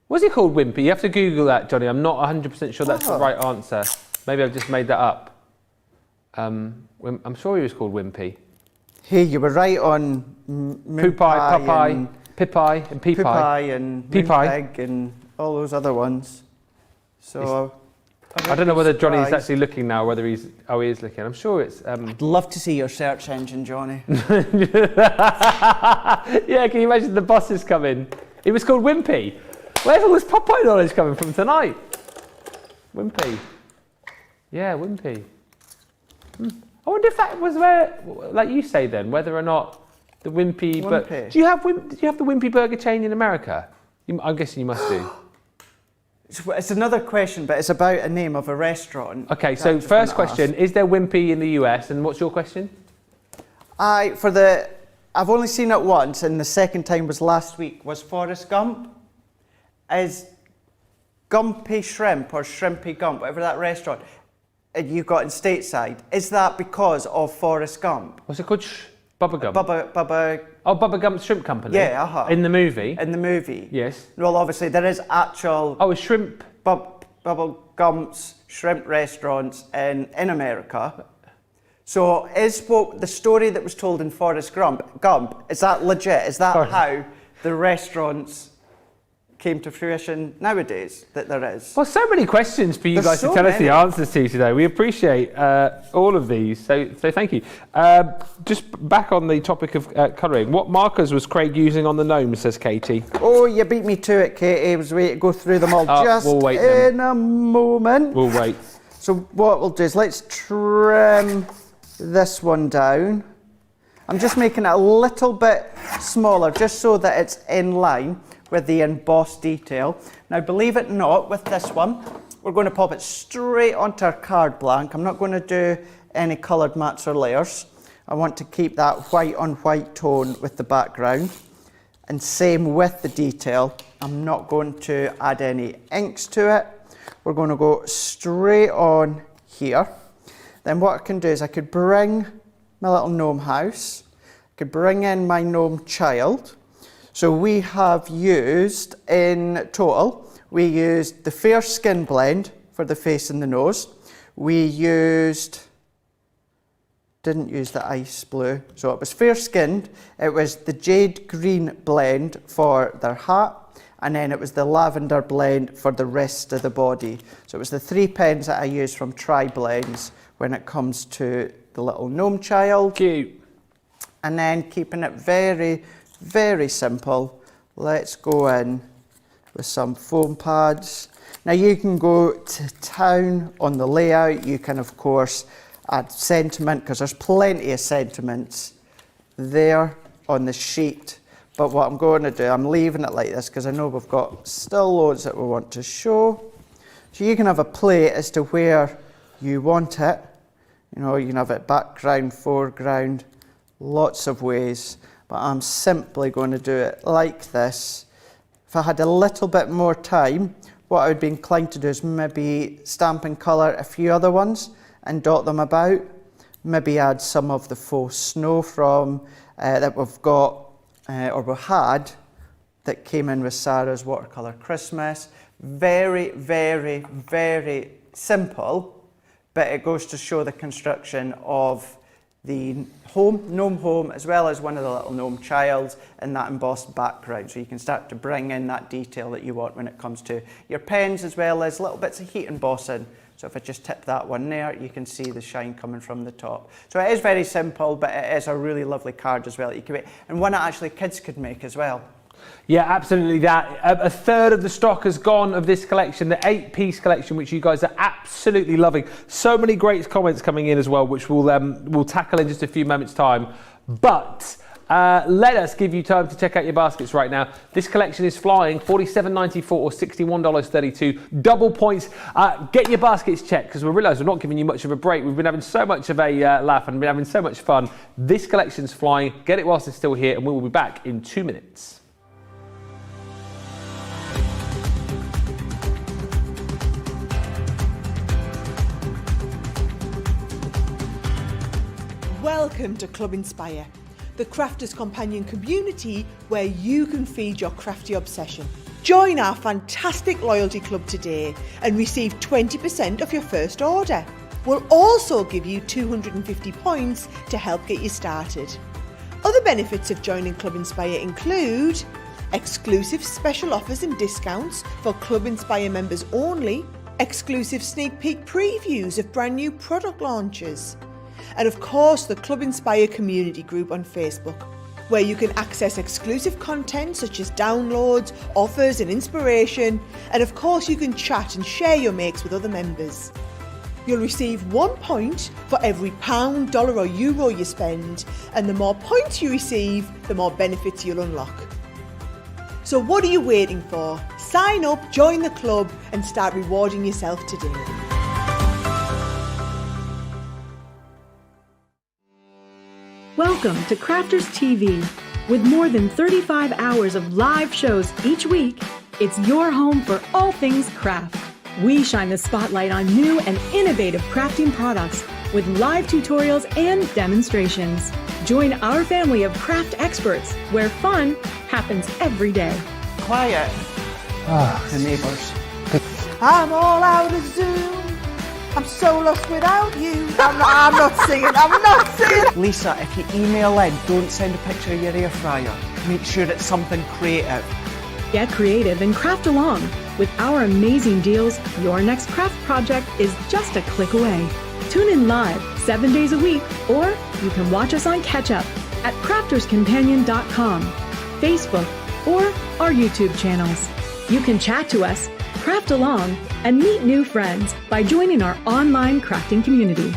Was he called Wimpy? You have to Google that, Johnny. I'm not 100% sure that's the right answer. Maybe I've just made that up. I'm sure he was called Wimpy. Hey, you were right on Poopeye, Popeye, Pipeye, and Peepeye. Poopeye and Peepeye. Moonpig and all those other ones. So I don't know whether Johnny's surprised. actually looking now, whether he is looking. I'm sure it's... I'd love to see your search engine, Johnny. Yeah, can you imagine the bosses coming? It was called Wimpy. Where's all this Popeye knowledge coming from tonight? Wimpy. Yeah, Wimpy. I wonder if that was where, like you say then, whether or not the Wimpy... Wimpy. Do you have the Wimpy Burger chain in America? I'm guessing you must do. It's another question, but it's about a name of a restaurant. Okay, so Just first wanna question, ask. is there Wimpy in the US? And what's your question? I've only seen it once, and the second time was last week, was Forrest Gump. Is Gumpy Shrimp or Shrimpy Gump, whatever that restaurant you got in Stateside, is that because of Forrest Gump? What's it called? Bubba Gump. Bubba, Oh, Bubba Gump's Shrimp Company? Yeah, uh-huh. In the movie? in the movie. Yes. Well, obviously there is actual Oh, a shrimp. Bubba Gump's shrimp restaurants in America. So is what the story that was told in Forrest Gump, is that legit? Is that how the restaurants came to fruition nowadays, that there is? Well, so many questions for you There's guys so to tell us the many. answers to today. We appreciate all of these, so thank you. Just back on the topic of colouring, what markers was Craig using on the gnomes, says Katie? Oh, you beat me to it, Katie. I was waiting to go through them all just we'll wait then. in a moment. We'll wait. So what we'll do is let's trim this one down. I'm just making it a little bit smaller, just so that it's in line with the embossed detail. Now, believe it or not, with this one, we're going to pop it straight onto our card blank. I'm not going to do any coloured mats or layers. I want to keep that white on white tone with the background. And same with the detail. I'm not going to add any inks to it. We're going to go straight on here. Then what I can do is I could bring my little gnome house. I could bring in my gnome child. So we have used, in total, we used the Fair Skin blend for the face and the nose. We didn't use the ice blue, so it was fair skinned. It was the jade green blend for their hat, and then it was the lavender blend for the rest of the body. So it was the 3 pens that I used from Tri Blends when it comes to the little gnome child. Cute. And then keeping it very, very simple, let's go in with some foam pads. Now you can go to town on the layout. You can of course add sentiment, because there's plenty of sentiments there on the sheet. But what I'm going to do, I'm leaving it like this because I know we've got still loads that we want to show. So you can have a play as to where you want it. You know, you can have it background, foreground, lots of ways, but I'm simply going to do it like this. If I had a little bit more time, what I would be inclined to do is maybe stamp and colour a few other ones and dot them about. Maybe add some of the faux snow from that we've got or we had that came in with Sarah's Watercolour Christmas. Very, very, very simple, but it goes to show the construction of the gnome home, as well as one of the little gnome childs in that embossed background. So you can start to bring in that detail that you want when it comes to your pens, as well as little bits of heat embossing. So if I just tip that one there, you can see the shine coming from the top. So it is very simple, but it is a really lovely card as well that you can make, and one that actually kids could make as well. Yeah, absolutely that. A third of the stock has gone of this collection, the 8-piece collection, which you guys are absolutely loving. So many great comments coming in as well, which we'll tackle in just a few moments' time. But let us give you time to check out your baskets right now. This collection is flying, $47.94 or $61.32. Double points. Get your baskets checked, because we realise we're not giving you much of a break. We've been having so much of a laugh and been having so much fun. This collection's flying. Get it whilst it's still here, and we will be back in 2 minutes. Welcome to Club Inspire, the crafters companion community where you can feed your crafty obsession. Join our fantastic loyalty club today and receive 20% of your first order. We'll also give you 250 points to help get you started. Other benefits of joining Club Inspire include exclusive special offers and discounts for Club Inspire members only, exclusive sneak peek previews of brand new product launches, and of course the Club Inspire community group on Facebook, where you can access exclusive content such as downloads, offers and inspiration, and of course you can chat and share your makes with other members. You'll receive 1 point for every pound, dollar or euro you spend, and the more points you receive, the more benefits you'll unlock. So what are you waiting for? Sign up, join the club and start rewarding yourself today. Welcome to Crafters TV. With more than 35 hours of live shows each week, it's your home for all things craft. We shine the spotlight on new and innovative crafting products with live tutorials and demonstrations. Join our family of craft experts where fun happens every day. Quiet. The neighbours. I'm all out of Zoom. I'm so lost without you. I'm not singing. Lisa, if you email in, don't send a picture of your air fryer. Make sure it's something creative. Get creative and craft along. With our amazing deals, your next craft project is just a click away. Tune in live 7 days a week, or you can watch us on Catch Up at crafterscompanion.com, Facebook, or our YouTube channels. You can chat to us, craft along, and meet new friends by joining our online crafting community.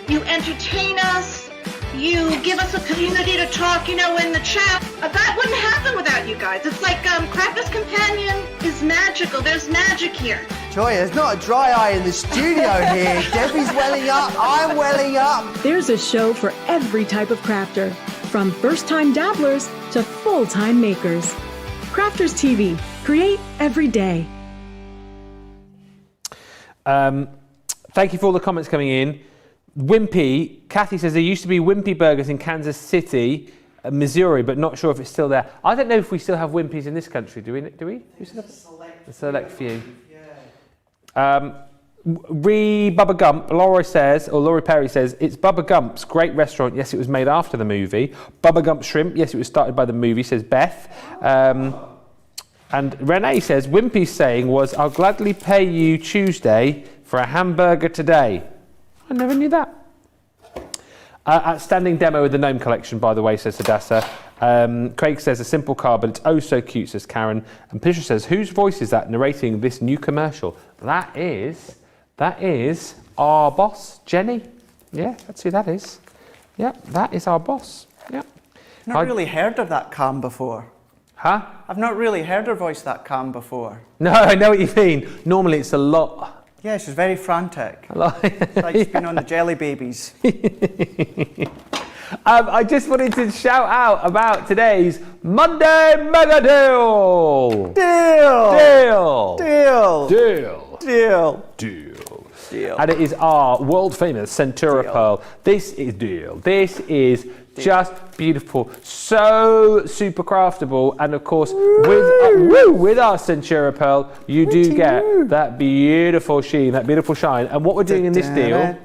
You entertain us, you give us a community to talk, in the chat. That wouldn't happen without you guys. It's like Crafters Companion is magical. There's magic here. Joy, there's not a dry eye in the studio here. Debbie's welling up, I'm welling up. There's a show for every type of crafter, from first-time dabblers to full-time makers. Crafters TV, create every day. Thank you for all the comments coming in. Wimpy, Kathy says there used to be Wimpy Burgers in Kansas City, Missouri, but not sure if it's still there. I don't know if we still have Wimpys in this country. Do we? We still have a select few. Bubba Gump, Laurie Perry says, it's Bubba Gump's great restaurant. Yes, it was made after the movie. Bubba Gump Shrimp. Yes, it was started by the movie, says Beth. And Renee says, Wimpy's saying was, I'll gladly pay you Tuesday for a hamburger today. I never knew that. Outstanding demo of the Gnome Collection, by the way, says Hadassah. Craig says, a simple car, but it's oh so cute, says Karen. And Pisha says, whose voice is that narrating this new commercial? That is our boss, Jenny. Yeah, that's who that is. Yeah, that is our boss. Yeah. I've not really heard of that calm before. Huh? I've not really heard her voice that calm before. No, I know what you mean. Normally it's a lot. Yeah, she's very frantic. It's like she's been on the Jelly Babies. I just wanted to shout out about today's Monday Mega Deal. Deal. Deal. Deal. Deal. Deal. Deal. And it is our world famous Centura pearl. This is deal. This is just beautiful. So super craftable. And of course, with our Centura pearl, you do get that beautiful sheen, that beautiful shine. And what we're doing in this deal,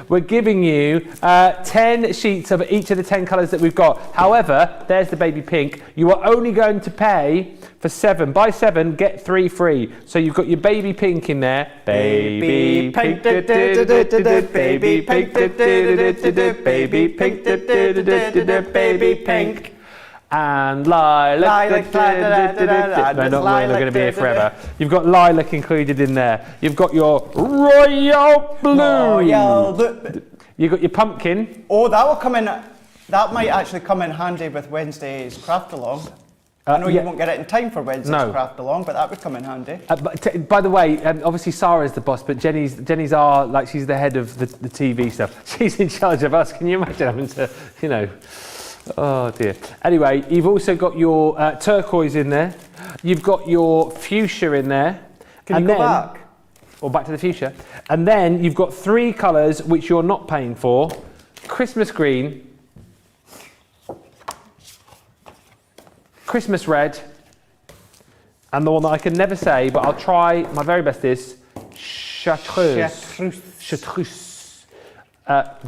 we're giving you 10 sheets of each of the 10 colours that we've got. However, there's the baby pink. You are only going to pay for 7. Buy 7, get 3 free. So you've got your baby pink in there. Baby pink, baby pink, baby pink, baby pink. And lilac, no, not lilac, going to be here forever. You've got lilac included in there. You've got your royal blue. You've got your pumpkin. Oh, that will come in. That might actually come in handy with Wednesday's craft along. I know you won't get it in time for Wednesday's craft along, but that would come in handy. By the way, obviously Sarah's the boss, but Jenny's like she's the head of the TV stuff. She's in charge of us. Can you imagine having to, you know? Oh dear. Anyway, you've also got your turquoise in there. You've got your fuchsia in there. Can you go back? Or back to the fuchsia. And then you've got 3 colours which you're not paying for. Christmas green, Christmas red, and the one that I can never say, but I'll try my very best is chartreuse. Chartreuse.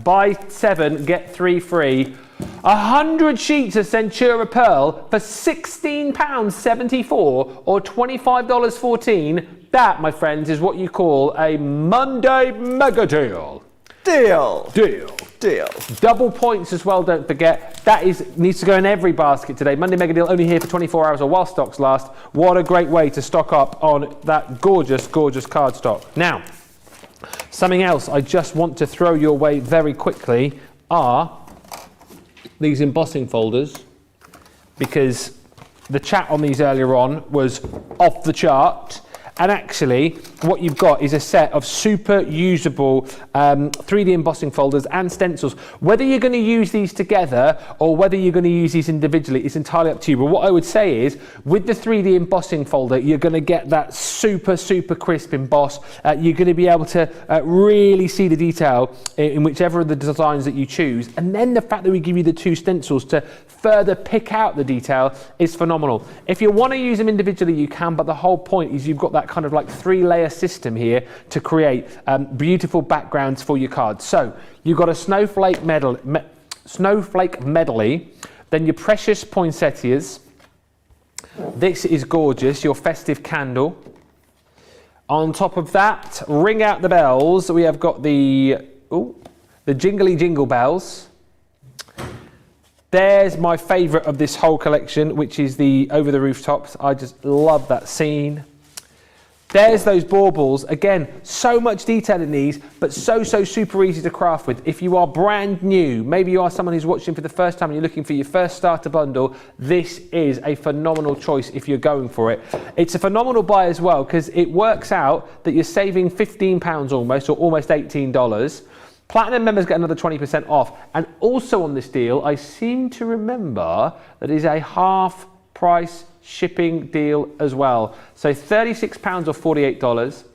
Buy 7, get 3 free. 100 sheets of Centura pearl for £16.74 or $25.14. That, my friends, is what you call a Monday Mega Deal. Deal. Deal. Deal. Double points as well, don't forget. That needs to go in every basket today. Monday Mega Deal only here for 24 hours or while stocks last. What a great way to stock up on that gorgeous, gorgeous card stock. Now, something else I just want to throw your way very quickly are these embossing folders, because the chat on these earlier on was off the chart. And actually, what you've got is a set of super usable 3D embossing folders and stencils. Whether you're going to use these together or whether you're going to use these individually, it's entirely up to you. But what I would say is, with the 3D embossing folder, you're going to get that super, super crisp emboss. You're going to be able to really see the detail in whichever of the designs that you choose. And then the fact that we give you the 2 stencils to further pick out the detail is phenomenal. If you want to use them individually, you can, but the whole point is you've got that kind of like 3-layer system here to create beautiful backgrounds for your cards. So you've got a snowflake medley, then your precious poinsettias. This is gorgeous, your festive candle. On top of that, ring out the bells. We have got the jingly jingle bells. There's my favourite of this whole collection, which is the Over the Rooftops. I just love that scene. There's those baubles. Again, so much detail in these, but so super easy to craft with. If you are brand new, maybe you are someone who's watching for the first time and you're looking for your first starter bundle, this is a phenomenal choice if you're going for it. It's a phenomenal buy as well, because it works out that you're saving £15 almost, or almost $18. Platinum members get another 20% off. And also on this deal, I seem to remember that is a half price shipping deal as well. So £36 or $48,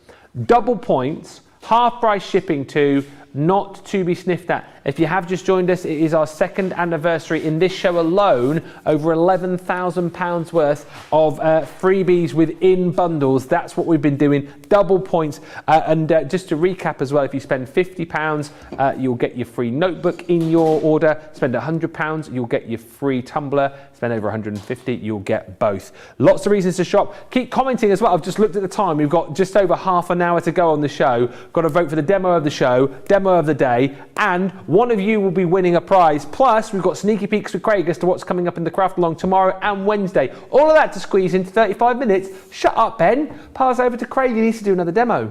double points, half price shipping too, not to be sniffed at. If you have just joined us, it is our 2nd anniversary. In this show alone, over £11,000 worth of freebies within bundles. That's what we've been doing, double points. And just to recap as well, if you spend £50, you'll get your free notebook in your order. Spend £100, you'll get your free tumbler. Spend over $150, you'll get both. Lots of reasons to shop. Keep commenting as well. I've just looked at the time. We've got just over half an hour to go on the show. Got to vote for the demo of the show, demo of the day, and one of you will be winning a prize. Plus, we've got sneaky peeks with Craig as to what's coming up in the craft along tomorrow and Wednesday. All of that to squeeze into 35 minutes. Shut up, Ben. Pass over to Craig. He needs to do another demo.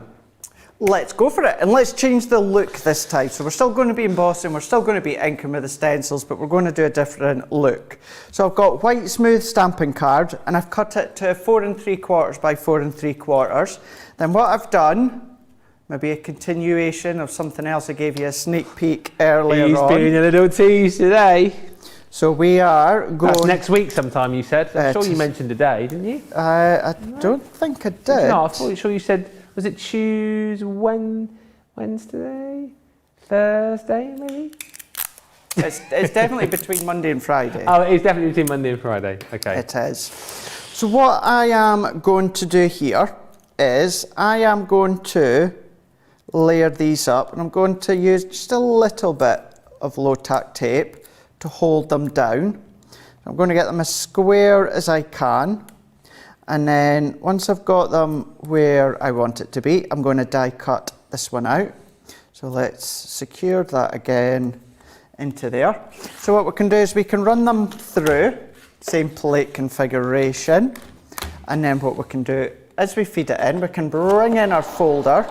Let's go for it, and let's change the look this time. So we're still going to be embossing, we're still going to be inking with the stencils, but we're going to do a different look. So I've got white smooth stamping card, and I've cut it to 4 3/4 by 4 3/4. Then what I've done, maybe a continuation of something else I gave you a sneak peek earlier He's on. doing a little tease today. So we are going... That's next week sometime, you said. I'm sure you is. mentioned today, didn't you? I don't think I did. No, I thought sure you said, was it Wednesday? Thursday, maybe? It's definitely between Monday and Friday. Oh, it is definitely between Monday and Friday. Okay. It is. So what I am going to do here is I am going to layer these up, and I'm going to use just a little bit of low-tack tape to hold them down. I'm going to get them as square as I can, and then once I've got them where I want it to be, I'm going to die cut this one out. So let's secure that again into there. So what we can do is we can run them through, same plate configuration, and then what we can do as we feed it in, we can bring in our folder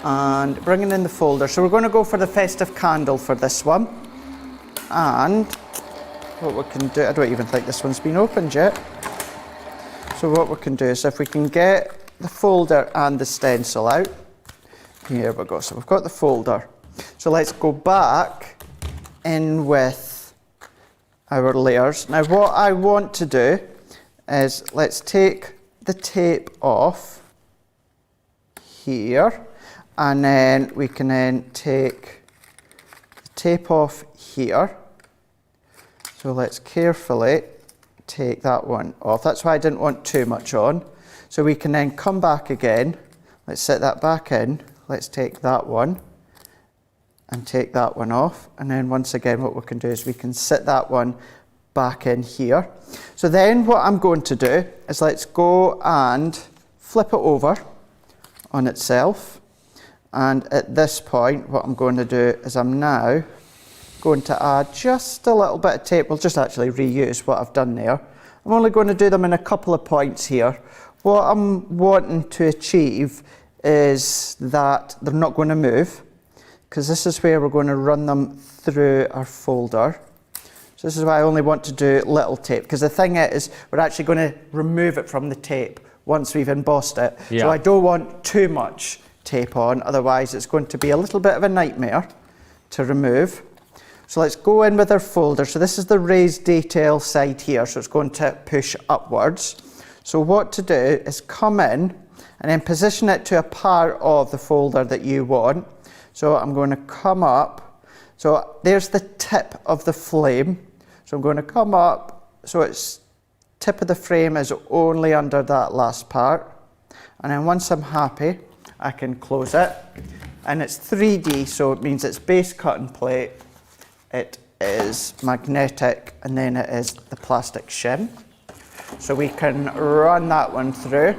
and bringing in the folder. So we're going to go for the festive candle for this one. And what we can do, I don't even think this one's been opened yet. So what we can do is if we can get the folder and the stencil out. Here we go, so we've got the folder. So let's go back in with our layers. Now what I want to do is let's take the tape off here, and then we can then take the tape off here. So let's carefully take that one off. That's why I didn't want too much on. So we can then come back again. Let's set that back in. Let's take that one and take that one off. And then once again, what we can do is we can set that one back in here. So then what I'm going to do is let's go and flip it over on itself. And at this point, what I'm going to do is I'm now going to add just a little bit of tape. We'll just actually reuse what I've done there. I'm only going to do them in a couple of points here. What I'm wanting to achieve is that they're not going to move, because this is where we're going to run them through our folder. So this is why I only want to do little tape, because the thing is we're actually going to remove it from the tape once we've embossed it. Yeah. So I don't want too much tape on, otherwise it's going to be a little bit of a nightmare to remove. So let's go in with our folder. So this is the raised detail side here, so it's going to push upwards. So what to do is come in and then position it to a part of the folder that you want. So I'm going to come up. So there's the tip of the flame. So I'm going to come up, so it's tip of the frame is only under that last part. And then once I'm happy, I can close it. And it's 3D, so it means it's base cut and plate. It is magnetic, and then it is the plastic shim. So we can run that one through.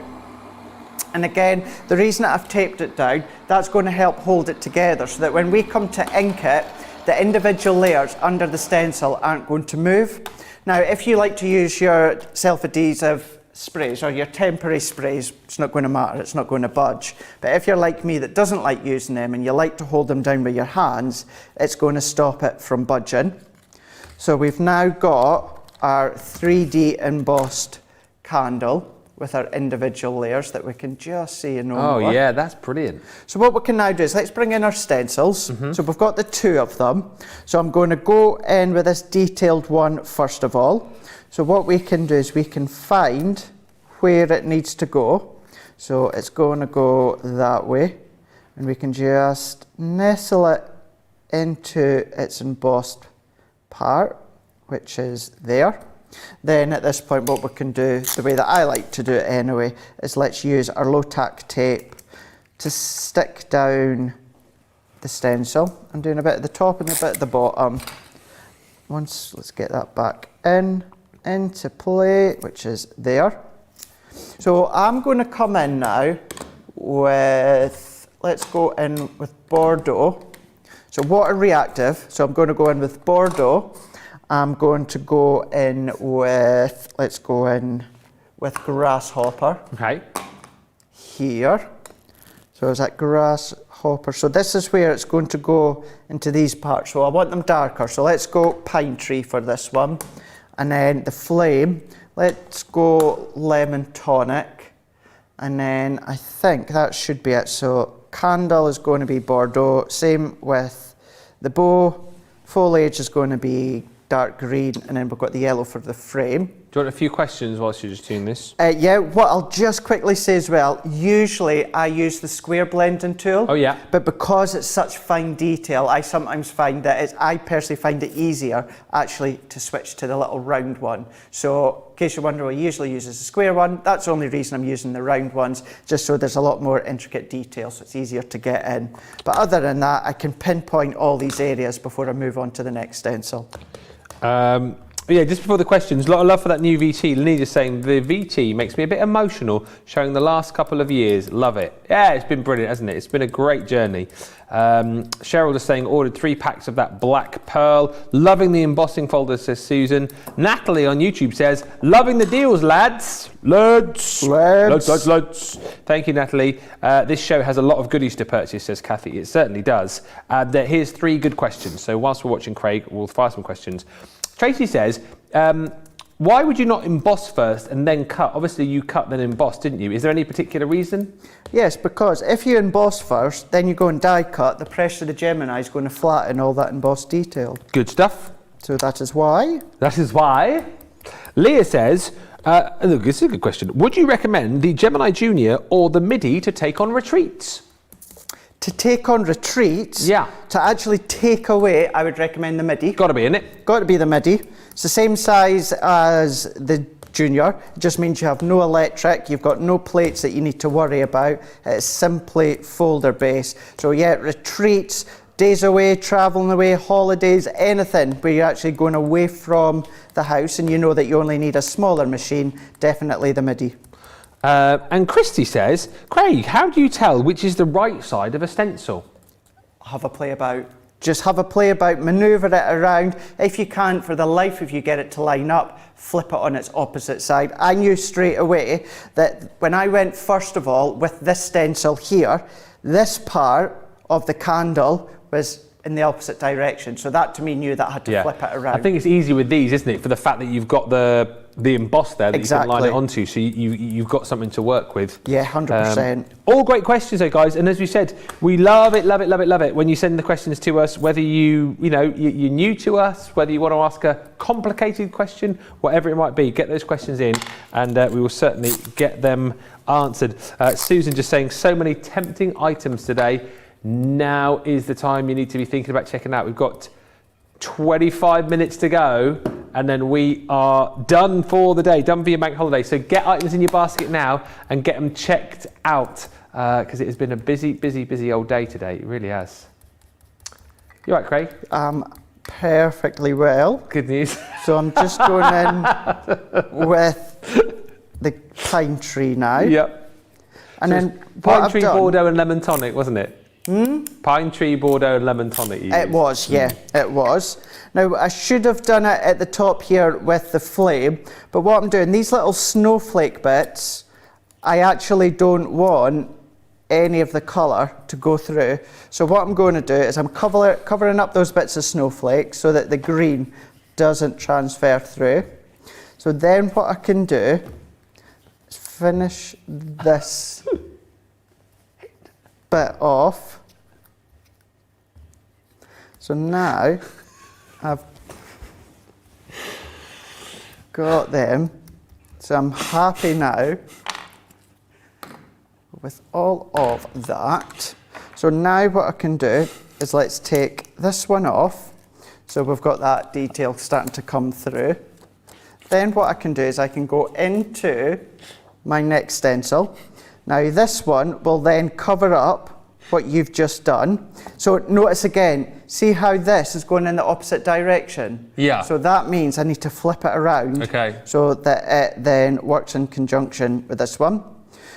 And again, the reason that I've taped it down, that's going to help hold it together so that when we come to ink it, the individual layers under the stencil aren't going to move. Now, if you like to use your self-adhesive sprays or your temporary sprays, it's not going to matter, it's not going to budge. But if you're like me that doesn't like using them and you like to hold them down with your hands, it's going to stop it from budging. So we've now got our 3D embossed candle with our individual layers that we can just see and know more. Oh yeah, that's brilliant. So what we can now do is let's bring in our stencils. So we've got the two of them. So I'm going to go in with this detailed one first of all. So what we can do is we can find where it needs to go. So it's going to go that way, and we can just nestle it into its embossed part, which is there. Then at this point what we can do, the way that I like to do it anyway, is let's use our low tack tape to stick down the stencil. I'm doing a bit at the top and a bit at the bottom. Let's get that back into play, which is there. So I'm going to come in now with, let's go in with Bordeaux. So water reactive, so I'm going to go in with Bordeaux. I'm going to go in with, let's go in with Grasshopper. Okay. Here. So is that Grasshopper? So this is where it's going to go into these parts. So I want them darker. So let's go Pine Tree for this one. And then the flame, let's go Lemon Tonic. And then I think that should be it. So candle is going to be Bordeaux. Same with the bow. Foliage is going to be dark green, and then we've got the yellow for the frame. Do you want a few questions whilst you're just doing this? Yeah, what I'll just quickly say as well, usually I use the square blending tool. Oh yeah. But because it's such fine detail, I sometimes find that I personally find it easier actually to switch to the little round one. So in case you're wondering, I usually use the square one. That's the only reason I'm using the round ones, just so there's a lot more intricate detail, so it's easier to get in. But other than that, I can pinpoint all these areas before I move on to the next stencil. Yeah, just before the questions, a lot of love for that new VT. Lenita's saying the VT makes me a bit emotional, showing the last couple of years. Love it. Yeah, it's been brilliant, hasn't it? It's been a great journey. Cheryl is saying ordered 3 packs of that black pearl. Loving the embossing folders, says Susan. Natalie on YouTube says, loving the deals, lads. Lads. Thank you, Natalie. This show has a lot of goodies to purchase, says Kathy. It certainly does. Here's 3 good questions. So whilst we're watching Craig, we'll fire some questions. Tracy says, why would you not emboss first and then cut? Obviously you cut then emboss, didn't you? Is there any particular reason? Yes, because if you emboss first, then you go and die cut, the pressure of the Gemini is going to flatten all that embossed detail. Good stuff. So that is why. That is why. Leah says, look, this is a good question. Would you recommend the Gemini Junior or the MIDI to take on retreats? To take on retreats, yeah. To actually take away, I would recommend the MIDI. Got to be in it. Got to be the MIDI. It's the same size as the Junior. It just means you have no electric, you've got no plates that you need to worry about. It's simply folder based. So yeah, retreats, days away, travelling away, holidays, anything where you're actually going away from the house and you know that you only need a smaller machine, definitely the MIDI. And Christy says, Craig, how do you tell which is the right side of a stencil? Have a play about. Just have a play about, manoeuvre it around. If you can't, for the life of you, get it to line up, flip it on its opposite side. I knew straight away that when I went, first of all, with this stencil here, this part of the candle was in the opposite direction. So that to me knew that I had to flip it around. I think it's easy with these, isn't it? For the fact that you've got the emboss there that you can line it onto, so you've got something to work with. Yeah, 100%. All great questions though, guys, and as we said, we love it when you send the questions to us, whether you're new to us, whether you want to ask a complicated question, whatever it might be, get those questions in and we will certainly get them answered. Susan just saying, so many tempting items today. Now is the time you need to be thinking about checking out. We've got 25 minutes to go and then we are done for the day, done for your bank holiday. So get items in your basket now and get them checked out because it has been a busy old day today. It really has. You all right, Craig? Perfectly well. Good news. So I'm just going in with the pine tree now. Yep. And so then pine tree, Bordeaux and lemon tonic, wasn't it? Pine tree, Bordeaux and lemon tonic. It was, yeah, it was. Now I should have done it at the top here with the flame, but what I'm doing, these little snowflake bits, I actually don't want any of the colour to go through. So what I'm going to do is I'm covering up those bits of snowflake so that the green doesn't transfer through. So then what I can do is finish this bit off. So now I've got them. So I'm happy now with all of that. So now what I can do is let's take this one off. So we've got that detail starting to come through. Then what I can do is I can go into my next stencil. Now this one will then cover up what you've just done. So notice again, see how this is going in the opposite direction? Yeah. So that means I need to flip it around. Okay. So that it then works in conjunction with this one.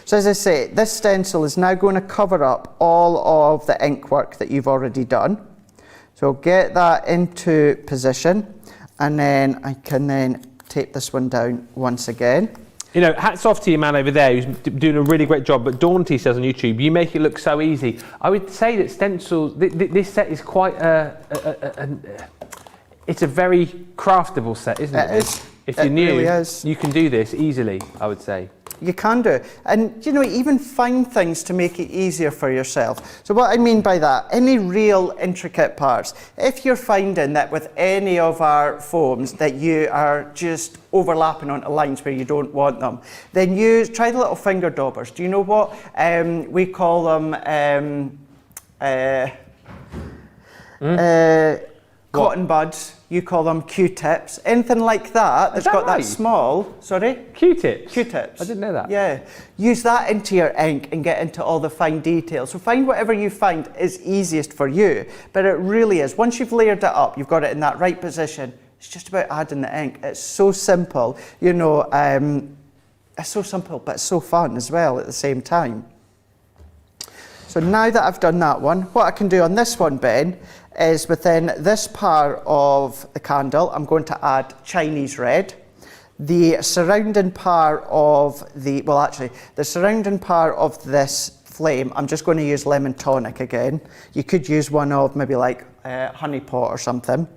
So as I say, this stencil is now going to cover up all of the ink work that you've already done. So get that into position and then I can then tape this one down once again. You know, hats off to your man over there who's doing a really great job, but Daunty says on YouTube, you make it look so easy. I would say that stencils, this set is quite it's a very craftable set, isn't it? It is. If you're new, really is. you can do this easily, I would say. You can do. And, you know, even find things to make it easier for yourself. So what I mean by that, any real intricate parts, if you're finding that with any of our foams that you are just overlapping onto lines where you don't want them, then try the little finger daubers. Do you know what? We call them cotton buds. You call them Q-tips. Anything like that that's got that small, sorry? Q-tips? Q-tips. I didn't know that. Yeah. Use that into your ink and get into all the fine details. So find whatever you find is easiest for you, but it really is. Once you've layered it up, you've got it in that right position, it's just about adding the ink. It's so simple, you know, it's so simple, but it's so fun as well at the same time. So now that I've done that one, what I can do on this one, Ben, is within this part of the candle, I'm going to add Chinese red. The surrounding part of the surrounding part of this flame, I'm just going to use lemon tonic again. You could use one of maybe like honey pot or something.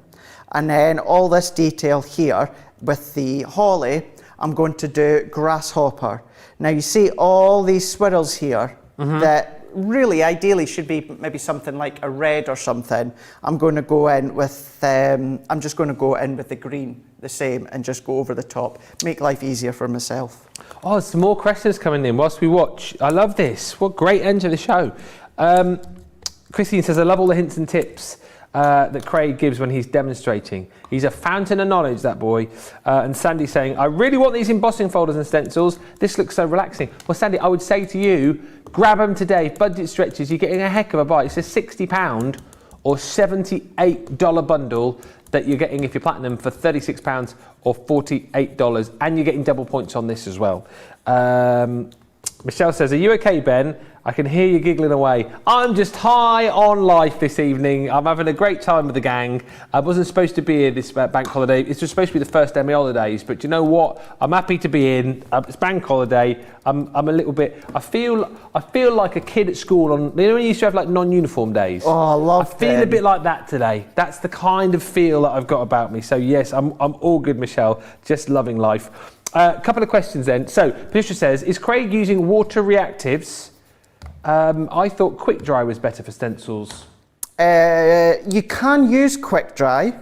And then all this detail here with the holly, I'm going to do grasshopper. Now you see all these swirls here that really ideally should be maybe something like a red or something. I'm going to go in with, I'm just going to go in with the green, the same, and just go over the top. Make life easier for myself. Oh, some more questions coming in whilst we watch. I love this. What great end to the show. Christine says, I love all the hints and tips that Craig gives when he's demonstrating. He's a fountain of knowledge, that boy. And Sandy saying, I really want these embossing folders and stencils. This looks so relaxing. Well, Sandy, I would say to you, grab them today. Budget stretches. You're getting a heck of a buy. It's a £60 or $78 bundle that you're getting if you're platinum for £36 or $48. And you're getting double points on this as well. Michelle says, are you okay, Ben? I can hear you giggling away. I'm just high on life this evening. I'm having a great time with the gang. I wasn't supposed to be here this bank holiday. It's just supposed to be the first Emmy holidays, but you know what? I'm happy to be in. It's bank holiday. I'm a little bit. I feel like a kid at school on. You know when you used to have like non-uniform days. Oh, I love. I feel a bit like that today. That's the kind of feel that I've got about me. So yes, I'm all good, Michelle. Just loving life. A couple of questions then. So Patricia says, is Craig using water reactives? I thought quick dry was better for stencils. You can use quick dry,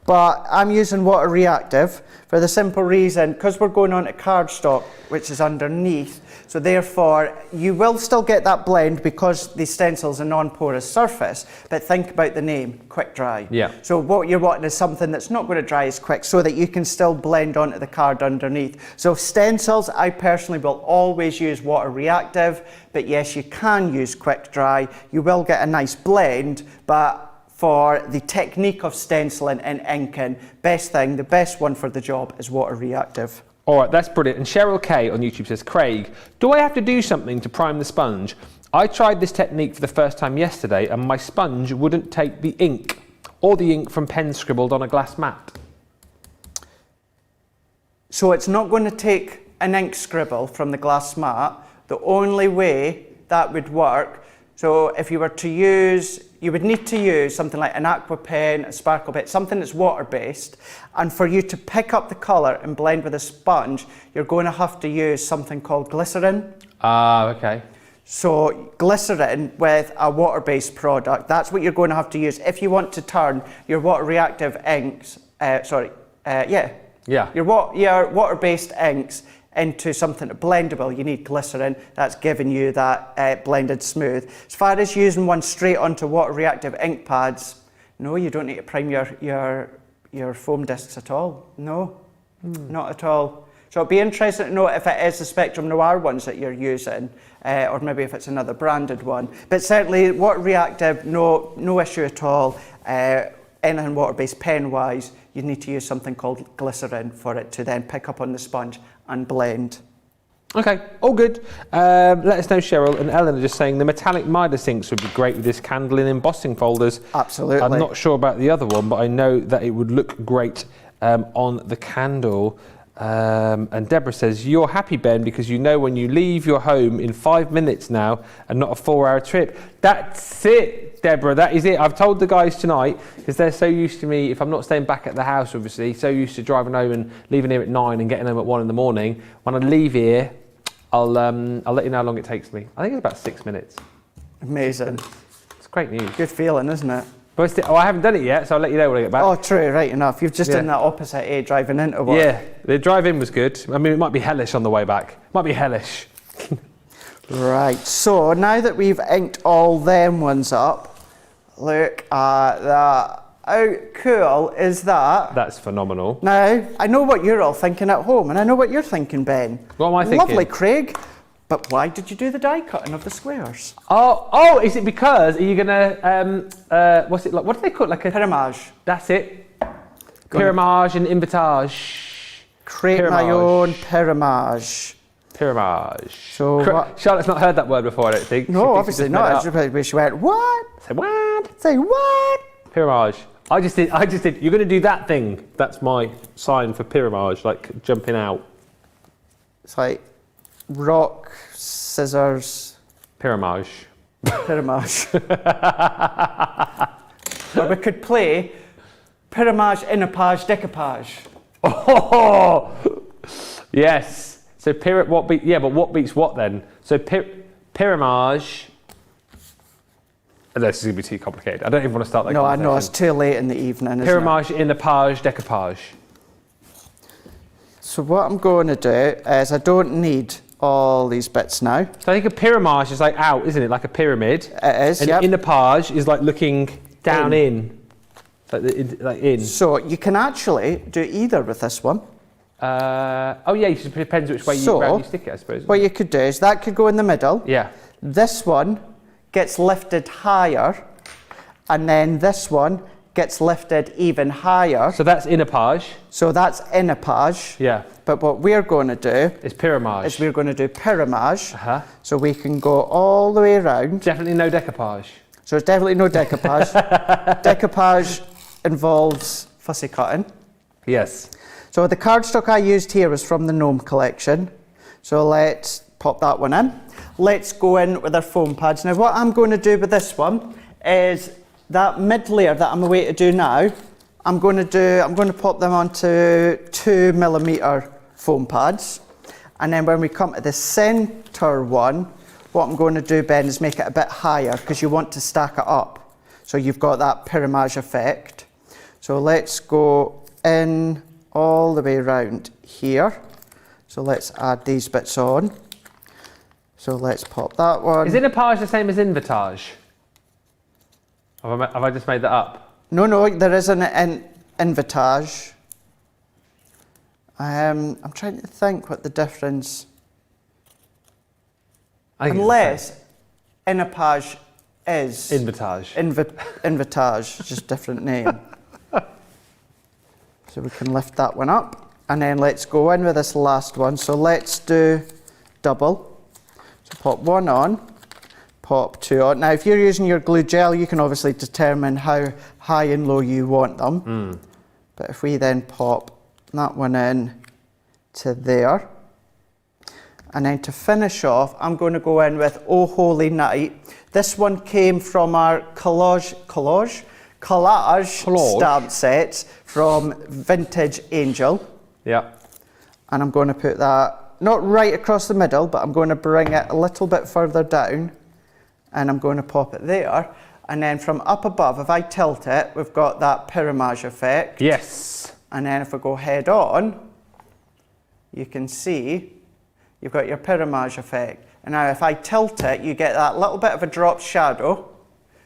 but I'm using water reactive for the simple reason, because we're going on to cardstock, which is underneath, so therefore you will still get that blend because the stencil's a non-porous surface, but think about the name, quick dry. Yeah. So what you're wanting is something that's not going to dry as quick so that you can still blend onto the card underneath. So stencils, I personally will always use water reactive, but yes, you can use quick dry. You will get a nice blend, but for the technique of stenciling and inking, the best one for the job is water reactive. All right, that's brilliant. And Cheryl K on YouTube says, Craig, do I have to do something to prime the sponge? I tried this technique for the first time yesterday and my sponge wouldn't take the ink or the ink from pen scribbled on a glass mat. So it's not going to take an ink scribble from the glass mat. The only way that would work, so if you were to use, you would need to use something like an aqua pen, a sparkle pen, something that's water-based, and for you to pick up the colour and blend with a sponge, you're going to have to use something called glycerin. Ah, okay. So glycerin with a water-based product, that's what you're going to have to use if you want to turn your water-reactive inks, your water-based inks into something blendable. You need glycerin. That's giving you that blended smooth. As far as using one straight onto water reactive ink pads, no, you don't need to prime your foam discs at all. No, not at all. So it'd be interesting to know if it is the Spectrum Noir ones that you're using, or maybe if it's another branded one. But certainly water reactive, no issue at all. Anything water-based pen-wise, you need to use something called glycerin for it to then pick up on the sponge and blend. Okay, all good. Let us know, Cheryl. And Ellen are just saying the metallic Midas inks would be great with this candle in embossing folders. Absolutely. I'm not sure about the other one, but I know that it would look great on the candle. And Deborah says, you're happy, Ben, because you know when you leave your home in 5 minutes now and not a 4-hour trip. That's it, Deborah, that is it. I've told the guys tonight, because they're so used to me, if I'm not staying back at the house, obviously, so used to driving home and leaving here at 9 and getting home at 1 in the morning. When I leave here, I'll let you know how long it takes me. I think it's about 6 minutes. Amazing. It's great news. Good feeling, isn't it? But I haven't done it yet, so I'll let you know when I get back. Oh, true, right enough. You've just done that opposite, driving into work. Yeah, the drive-in was good. I mean, it might be hellish on the way back. Might be hellish. Right, so now that we've inked all them ones up, look at that. How cool is that? That's phenomenal. Now, I know what you're all thinking at home, and I know what you're thinking, Ben. What am I thinking? Lovely, Craig. But why did you do the die cutting of the squares? Oh, is it because, are you gonna, what's it like, what do they call it? Like a... Pyramage. That's it. Pyramage and invitage. Create my own pyramage. Pyramage. So what? Charlotte's not heard that word before, I don't think. No, obviously not. She went, what? Say what? Say what? Pyramage. I just did, you're gonna do that thing. That's my sign for pyramage, like jumping out. It's like rock, scissors, Pyramage. pyramage. Or we could play pyramage, inapage, decoupage. Oh, yes. So what beats what then? So pyramage. This is going to be too complicated. I don't even want to start that No, I conversation. know, it's too late in the evening, isn't Pyramage, inapage, decoupage. So what I'm going to do is I don't need all these bits now. So I think a pyramage is like out, isn't it? Like a pyramid. It is, and yep. inapage is like looking down in. Like in. So you can actually do either with this one. Oh yeah, it depends which way you stick it, I suppose. What you could do is that could go in the middle. Yeah. This one gets lifted higher, and then this one gets lifted even higher. So that's inapage. So that's inapage. Yeah. But what we're going to do It's pyramage. is we're going to do pyramage. Uh-huh. So we can go all the way around. Definitely no decoupage. So it's definitely no decoupage. Decoupage involves fussy cutting. Yes. So the cardstock I used here was from the Gnome Collection. So let's pop that one in. Let's go in with our foam pads. Now what I'm going to do with this one is that mid layer that I'm away to do now, I'm going to pop them onto 2mm foam pads. And then when we come to the center one, what I'm going to do, Ben, is make it a bit higher because you want to stack it up. So you've got that pyramage effect. So let's go in all the way around here. So let's add these bits on. So let's pop that one. Is inapage the same as invitage? Have I just made that up? No, there is an invitage. I'm trying to think what the difference. Unless inapage is Invitage. invitage, just different name. So we can lift that one up, and then let's go in with this last one. So let's do double. So pop one on, pop two on. Now if you're using your glue gel, you can obviously determine how high and low you want them. But if we then pop that one in to there, and then to finish off, I'm going to go in with Oh Holy Night. This one came from our collage stamp sets from Vintage Angel. Yeah. And I'm going to put that not right across the middle, but I'm going to bring it a little bit further down, and I'm going to pop it there. And then from up above, if I tilt it, we've got that pyramage effect. Yes. And then if we go head on, you can see you've got your pyramage effect. And now if I tilt it, you get that little bit of a drop shadow,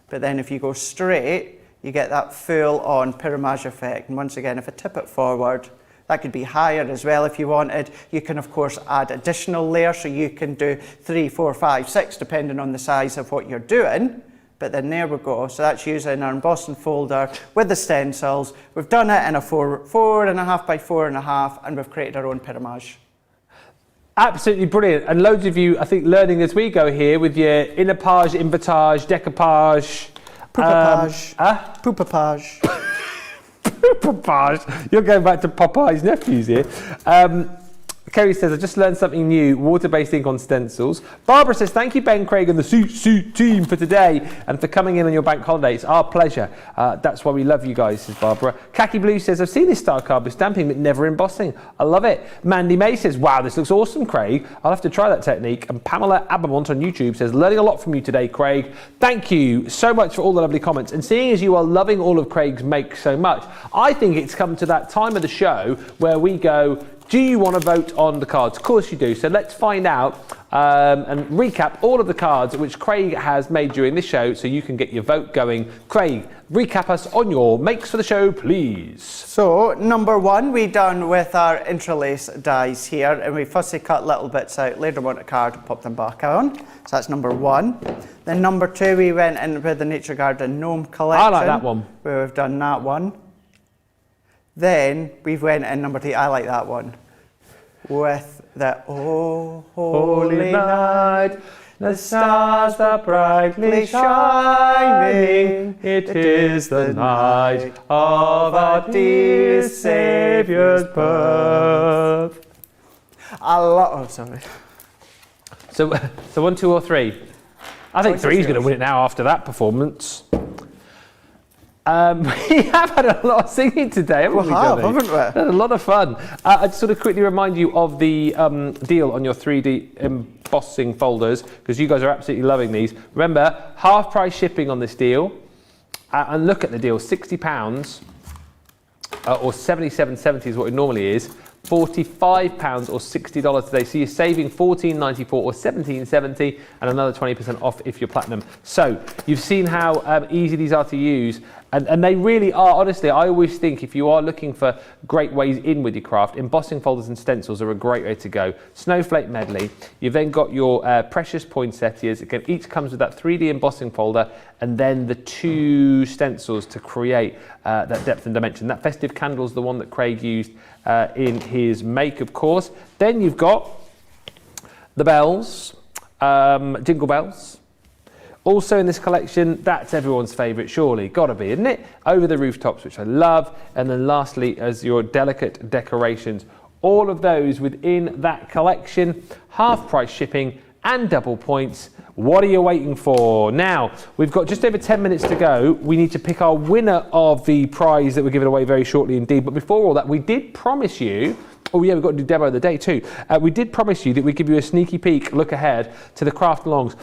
but then if you go straight, you get that full on pyramage effect. And once again, if I tip it forward, that could be higher as well if you wanted. You can of course add additional layers, so you can do 3, 4, 5, 6, depending on the size of what you're doing. But then there we go. So that's using our embossing folder with the stencils. We've done it in a 4.5 by 4.5, and we've created our own pyramage. Absolutely brilliant. And loads of you, I think, learning as we go here with your inapage, invitage, decoupage. Poupapage. Poupapage. Poupapage. You're going back to Popeye's nephews here. Kerry says, I just learned something new, water-based ink on stencils. Barbara says, thank you, Ben Craig and the Suit team for today and for coming in on your bank holiday. It's our pleasure. That's why we love you guys, says Barbara. Khaki Blue says, I've seen this style card with stamping but never embossing. I love it. Mandy May says, wow, this looks awesome, Craig. I'll have to try that technique. And Pamela Abamont on YouTube says, learning a lot from you today, Craig. Thank you so much for all the lovely comments. And seeing as you are loving all of Craig's makes so much, I think it's come to that time of the show where we go, do you want to vote on the cards? Of course you do. So let's find out and recap all of the cards which Craig has made during this show so you can get your vote going. Craig, recap us on your makes for the show, please. So, number 1, we done with our Intri-Lace dies here, and we firstly cut little bits out, laid them on a card, and popped them back on. So that's number 1. Then number 2, we went in with the Nature Garden Gnome Collection. I like that one. Where we've done that one. Then we went in number 3, I like that one, with the Oh Holy Night, the stars are brightly shining, it is the night of our dear Saviour's birth. Oh, sorry. So 1, 2 or 3? I think 3's going to win it now after that performance. We have had a lot of singing today, haven't we, Johnny? Haven't we? Had a lot of fun. I just sort of quickly remind you of the deal on your 3D embossing folders, because you guys are absolutely loving these. Remember, half price shipping on this deal. And look at the deal, £60 or $77.70 is what it normally is. £45 or $60 today. So you're saving $14.94 or $17.70 and another 20% off if you're platinum. So you've seen how easy these are to use. And they really are, honestly, I always think if you are looking for great ways in with your craft, embossing folders and stencils are a great way to go. Snowflake medley. You've then got your precious poinsettias. Again, each comes with that 3D embossing folder and then the 2 stencils to create that depth and dimension. That festive candle is the one that Craig used in his make, of course. Then you've got the bells, jingle bells. Also in this collection, that's everyone's favourite, surely. Gotta be, isn't it? Over the rooftops, which I love. And then lastly, as your delicate decorations. All of those within that collection. Half price shipping and double points. What are you waiting for? Now, we've got just over 10 minutes to go. We need to pick our winner of the prize that we're giving away very shortly indeed. But before all that, we did promise you, oh yeah, we've got to do demo of the day too. We did promise you that we'd give you a sneaky peek, look ahead to the craft alongs.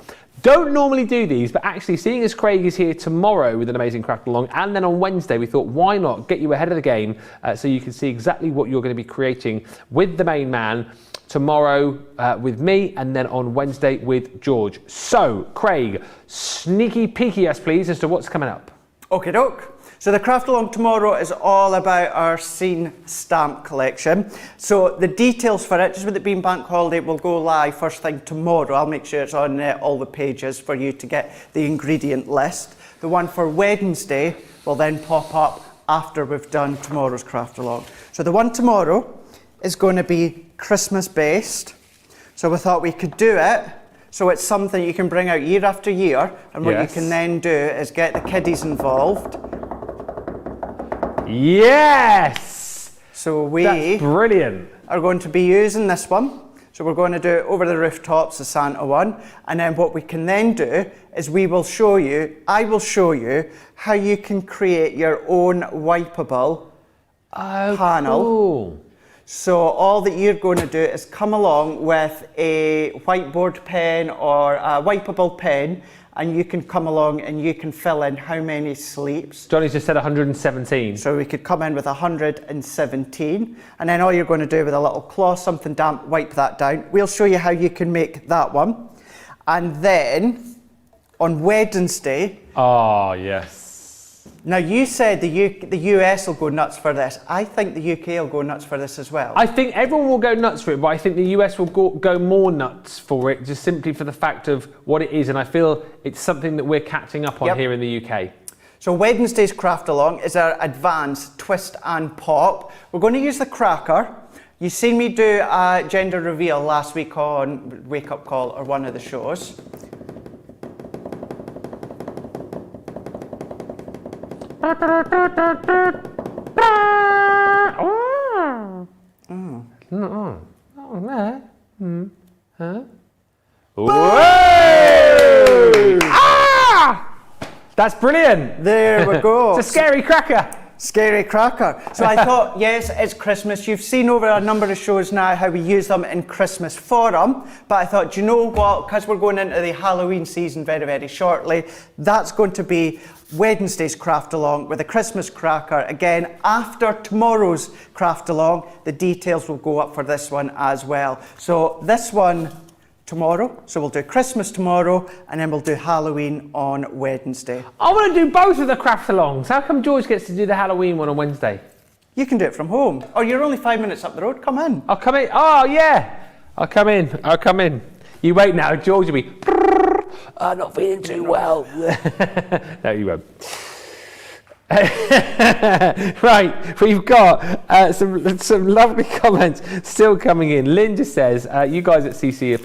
Don't normally do these, but actually seeing as Craig is here tomorrow with an amazing craft along, and then on Wednesday, we thought, why not get you ahead of the game so you can see exactly what you're going to be creating with the main man tomorrow with me, and then on Wednesday with George. So, Craig, sneaky peeky us please as to what's coming up. Okie doke. So the craft along tomorrow is all about our scene stamp collection. So the details for it, just with it being bank holiday, will go live first thing tomorrow. I'll make sure it's on all the pages for you to get the ingredient list. The one for Wednesday will then pop up after we've done tomorrow's craft along. So the one tomorrow is going to be Christmas based. So we thought we could do it. So it's something you can bring out year after year, and what you can then do is get the kiddies involved. Yes! So that's brilliant. Are going to be using this one. So we're going to do it over the rooftops, the Santa one. And then what we can then do is I will show you how you can create your own wipeable panel. Cool. So all that you're going to do is come along with a whiteboard pen or a wipeable pen, and you can come along and you can fill in how many sleeps. Johnny's just said 117. So we could come in with 117, and then all you're going to do with a little cloth, something damp, wipe that down. We'll show you how you can make that one. And then on Wednesday... Oh, yes. Now you said the US will go nuts for this. I think the UK will go nuts for this as well. I think everyone will go nuts for it, but I think the US will go more nuts for it, just simply for the fact of what it is, and I feel it's something that we're catching up on here in the UK. So Wednesday's craft along is our advanced twist and pop. We're going to use the cracker. You've seen me do a gender reveal last week on Wake Up Call or one of the shows. no. Huh? Whoa! Ah! That's brilliant. There we go. It's a scary cracker. Scary cracker. So I thought, yes, it's Christmas. You've seen over a number of shows now how we use them in Christmas forum. But I thought, do you know what? Because we're going into the Halloween season very, very shortly, that's going to be Wednesday's craft along with a Christmas cracker. Again, after tomorrow's craft along, the details will go up for this one as well. So this one tomorrow. So we'll do Christmas tomorrow and then we'll do Halloween on Wednesday. I want to do both of the craft alongs. How come George gets to do the Halloween one on Wednesday? You can do it from home. Or you're only 5 minutes up the road. Come in. I'll come in. Oh, yeah. I'll come in. You wait now. George will be, I'm not feeling too well. No, you won't. Right, we've got some lovely comments still coming in. Lynn just says, you guys at CC are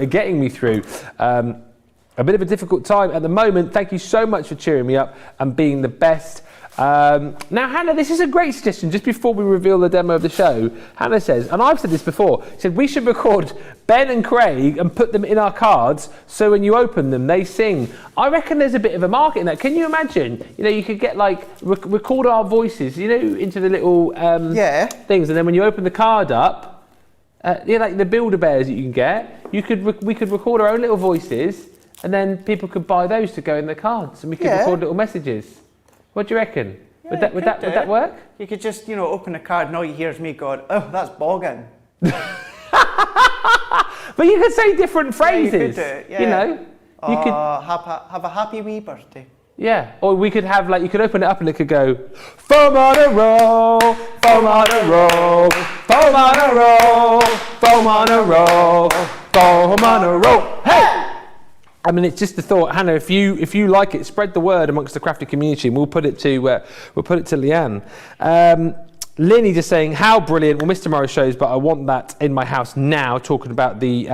getting me through a bit of a difficult time at the moment. Thank you so much for cheering me up and being the best. Now, Hannah, this is a great suggestion. Just before we reveal the demo of the show, Hannah says, and I've said this before, she said we should record Ben and Craig and put them in our cards so when you open them, they sing. I reckon there's a bit of a market in that. Can you imagine? You know, you could get like, record our voices, you know, into the little things, and then when you open the card up, like the Build-A-Bears that you can get, we could record our own little voices, and then people could buy those to go in the cards, and we could record little messages. What do you reckon? Yeah, would that work? You could just, open a card and all you hear is me going, oh, that's boggin. But you could say different phrases. Yeah, you could do it, yeah. You know? You could have a happy wee birthday. Yeah, or we could have you could open it up and it could go, foam on a roll, foam on a roll, foam on a roll, foam on a roll, foam on a roll. Hey! I mean, it's just the thought, Hannah. If you like it, spread the word amongst the crafty community, and we'll put it to Leanne. Linny just saying, how brilliant. we'll miss tomorrow's shows, but I want that in my house now. Talking about the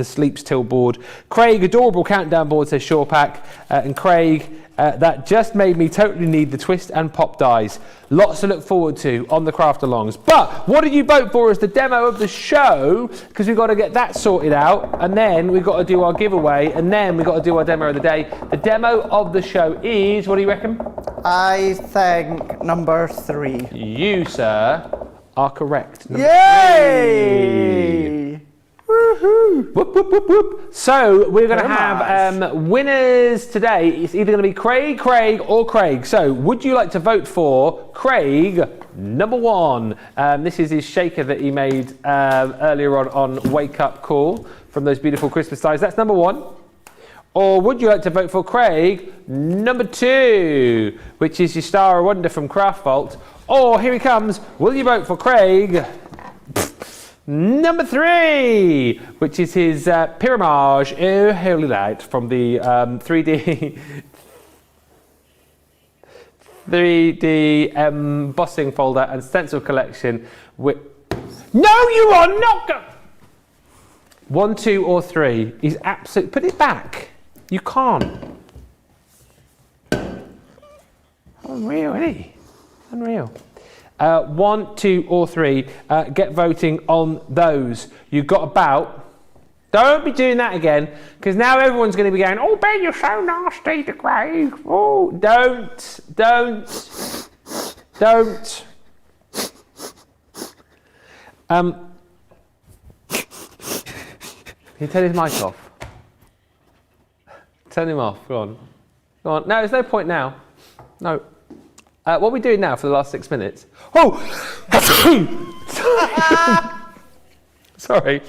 sleeps till board. Craig, adorable countdown board, says Shawpack, and Craig, that just made me totally need the twist and pop dies. Lots to look forward to on the craft alongs. But what did you vote for as the demo of the show? Because we've got to get that sorted out, and then we've got to do our giveaway, and then we've got to do our demo of the day. The demo of the show is, what do you reckon? I think number 3. You, sir, are correct. Number Yay! 3. Woohoo! Whoop, whoop, whoop, whoop. So we're going to have winners today. It's either going to be Craig, or Craig. So would you like to vote for Craig, number 1? This is his shaker that he made earlier on Wake Up Call from those beautiful Christmas ties. That's number 1. Or would you like to vote for Craig, number 2, which is your Star of Wonder from Craft Vault? Or here he comes. Will you vote for Craig, number 3, which is his Pyramage Oh Holy Light from the 3D embossing folder and stencil collection. No, you are not going. 1, 2, or 3. He's absolutely. Put it back. You can't. Unreal, isn't he? Unreal. 1, 2, or 3. Get voting on those. You've got about. Don't be doing that again, because now everyone's going to be going, oh, Ben, you're so nasty to Craig. Oh, don't. Can you turn his mic off? Turn him off. Go on. No, there's no point now. No. What are we doing now for the last 6 minutes? Oh! Sorry.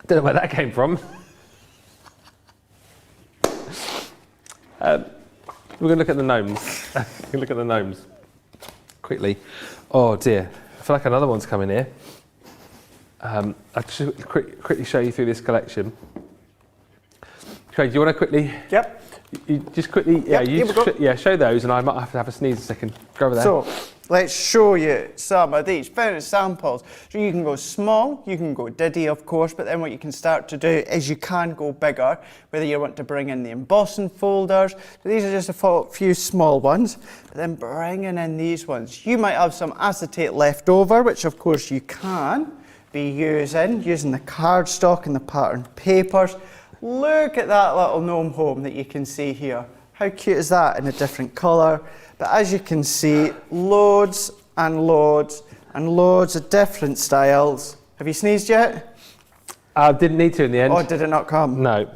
Don't know where that came from. We're going to look at the gnomes. Quickly. Oh dear. I feel like another one's coming here. I'll just quickly show you through this collection. Craig, do you want to quickly? Yep. You just quickly, yeah, Yep, here we go. show those, and I might have to have a sneeze a second. Go over there. So, let's show you some of these various samples. So you can go small, you can go diddy, of course, but then what you can start to do is you can go bigger, whether you want to bring in the embossing folders. So these are just a few small ones, but then bringing in these ones. You might have some acetate left over, which of course you can be using the cardstock and the patterned papers. Look at that little gnome home that you can see here. How cute is that in a different colour? But as you can see, loads and loads and loads of different styles. Have you sneezed yet? I didn't need to in the end. Oh, did it not come? No.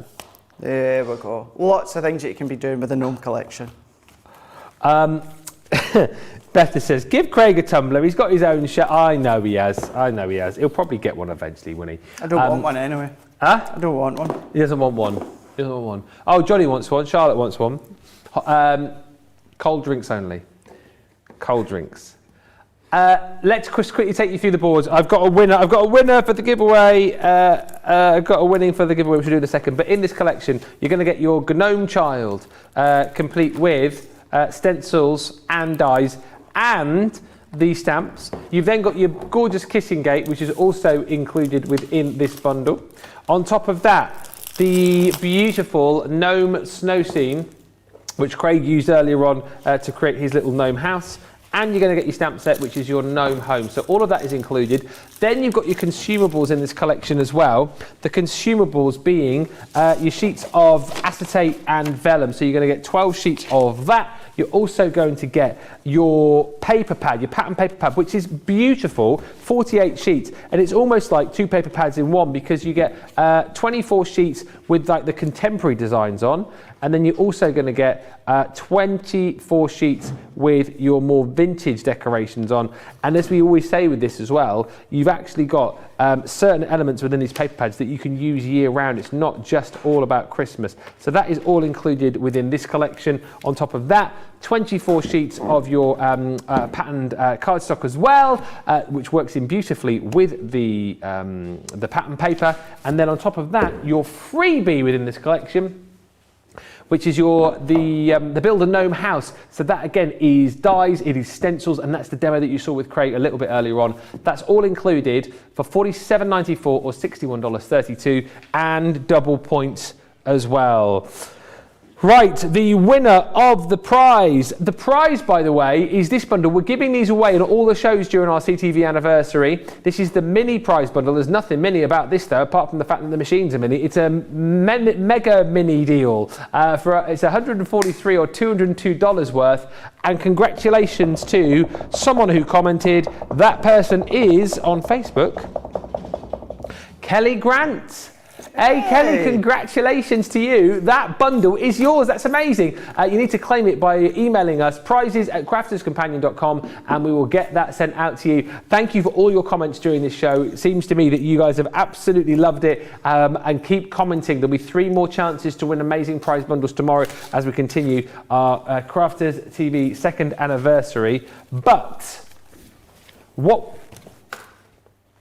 There we go. Lots of things that you can be doing with the Gnome Collection. Beth says, give Craig a tumbler. He's got his own shirt. I know he has. He'll probably get one eventually, won't he? I don't want one anyway. Huh? I don't want one. He doesn't want one. He doesn't want one. Oh, Johnny wants one. Charlotte wants one. Cold drinks only. Cold drinks. Let's quickly take you through the boards. I've got a winner. I've got a winner for the giveaway. I've got a winning for the giveaway, which we'll do in a second. But in this collection, you're going to get your Gnome Child, complete with stencils and dies and the stamps. You've then got your gorgeous Kissing Gate, which is also included within this bundle. On top of that, the beautiful Gnome Snow Scene, which Craig used earlier on to create his little gnome house. And you're going to get your stamp set, which is your gnome home. So all of that is included. Then you've got your consumables in this collection as well. The consumables being your sheets of acetate and vellum. So you're going to get 12 sheets of that. You're also going to get your paper pad, your pattern paper pad, which is beautiful, 48 sheets. And it's almost like 2 paper pads in one, because you get 24 sheets with like the contemporary designs on. And then you're also going to get 24 sheets with your more vintage decorations on. And as we always say with this as well, you've actually got certain elements within these paper pads that you can use year round. It's not just all about Christmas. So that is all included within this collection. On top of that, 24 sheets of your patterned cardstock as well, which works in beautifully with the pattern paper. And then on top of that, your freebie within this collection, which is the Build a Gnome house. So that again is dies, it is stencils, and that's the demo that you saw with Craig a little bit earlier on. That's all included for $47.94 or $61.32, and double points as well. Right, the winner of the prize. The prize, by the way, is this bundle. We're giving these away in all the shows during our CTV anniversary. This is the mini prize bundle. There's nothing mini about this, though, apart from the fact that the machines are mini. It's a mega mini deal. It's $143 or $202 worth. And congratulations to someone who commented. That person is on Facebook, Kelly Grant. Hey Kelly, congratulations to you. That bundle is yours. That's amazing. You need to claim it by emailing us prizes@crafterscompanion.com, and we will get that sent out to you. Thank you for all your comments during this show. It seems to me that you guys have absolutely loved it, and keep commenting. There'll be 3 more chances to win amazing prize bundles tomorrow as we continue our Crafters TV 2nd anniversary. But what?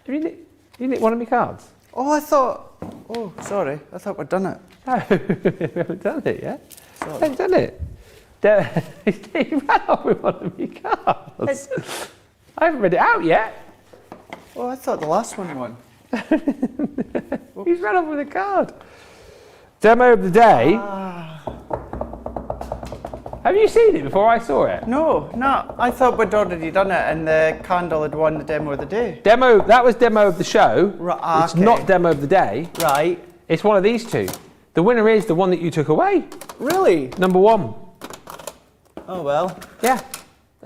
Do you need one of my cards? Oh, I thought... Oh, sorry. I thought we'd done it. No, we haven't done it yet. Sorry. We haven't done it. He ran off with one of my cards. I haven't read it out yet. Oh, I thought the last one won. He's ran off with a card. Demo of the day. Have you seen it before I saw it? No. I thought we'd already done it, and the candle had won the demo of the day. That was demo of the show. Right, it's not demo of the day. Right. It's one of these 2. The winner is the one that you took away. Really? Number 1. Oh, well. Yeah.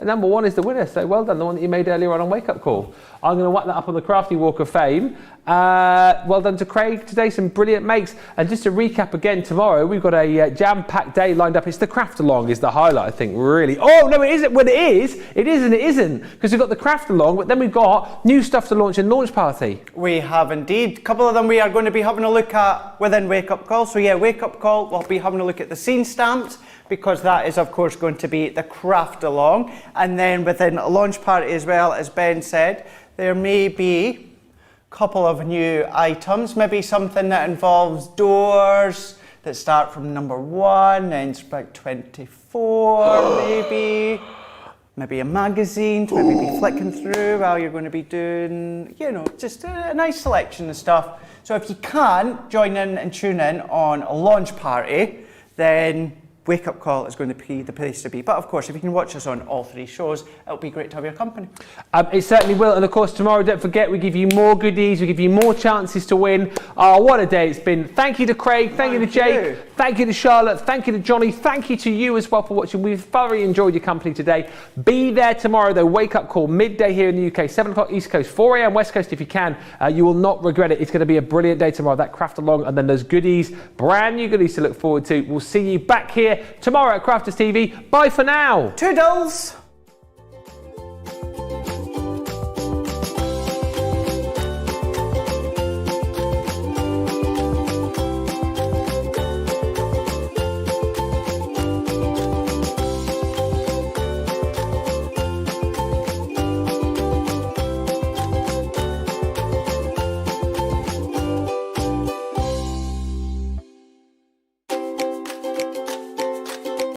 Number 1 is the winner, so well done, the one that you made earlier on Wake Up Call. I'm going to whack that up on the Crafty Walk of Fame. Well done to Craig today, some brilliant makes. And just to recap again, tomorrow we've got a jam-packed day lined up. It's the Craft Along is the highlight, I think, really. Oh, no, it isn't. Well, it is. It is and it isn't. Because we've got the Craft Along, but then we've got new stuff to launch in Launch Party. We have indeed. A couple of them we are going to be having a look at within Wake Up Call. So yeah, Wake Up Call, we'll be having a look at the scene stamps, because that is, of course, going to be the Craft Along. And then within a Launch Party as well, as Ben said, there may be a couple of new items, maybe something that involves doors, that start from number 1 and it's about 24 maybe. Maybe a magazine to maybe be flicking through while you're going to be doing, you know, just a nice selection of stuff. So if you can't join in and tune in on a launch party, then Wake Up Call is going to be the place to be. But of course, if you can watch us on all 3 shows, it'll be great to have your company. It certainly will. And of course, tomorrow, don't forget, we give you more goodies, we give you more chances to win. Oh, what a day it's been. Thank you to Craig, thank you to Jake, thank you to Charlotte, thank you to Johnny, thank you to you as well for watching. We've thoroughly enjoyed your company today. Be there tomorrow, though. Wake Up Call, midday here in the UK, 7 o'clock East Coast, 4 a.m. West Coast if you can. You will not regret it. It's going to be a brilliant day tomorrow. That craft along, and then those goodies, brand new goodies to look forward to. We'll see you back here tomorrow at Crafters TV. Bye for now. Toodles!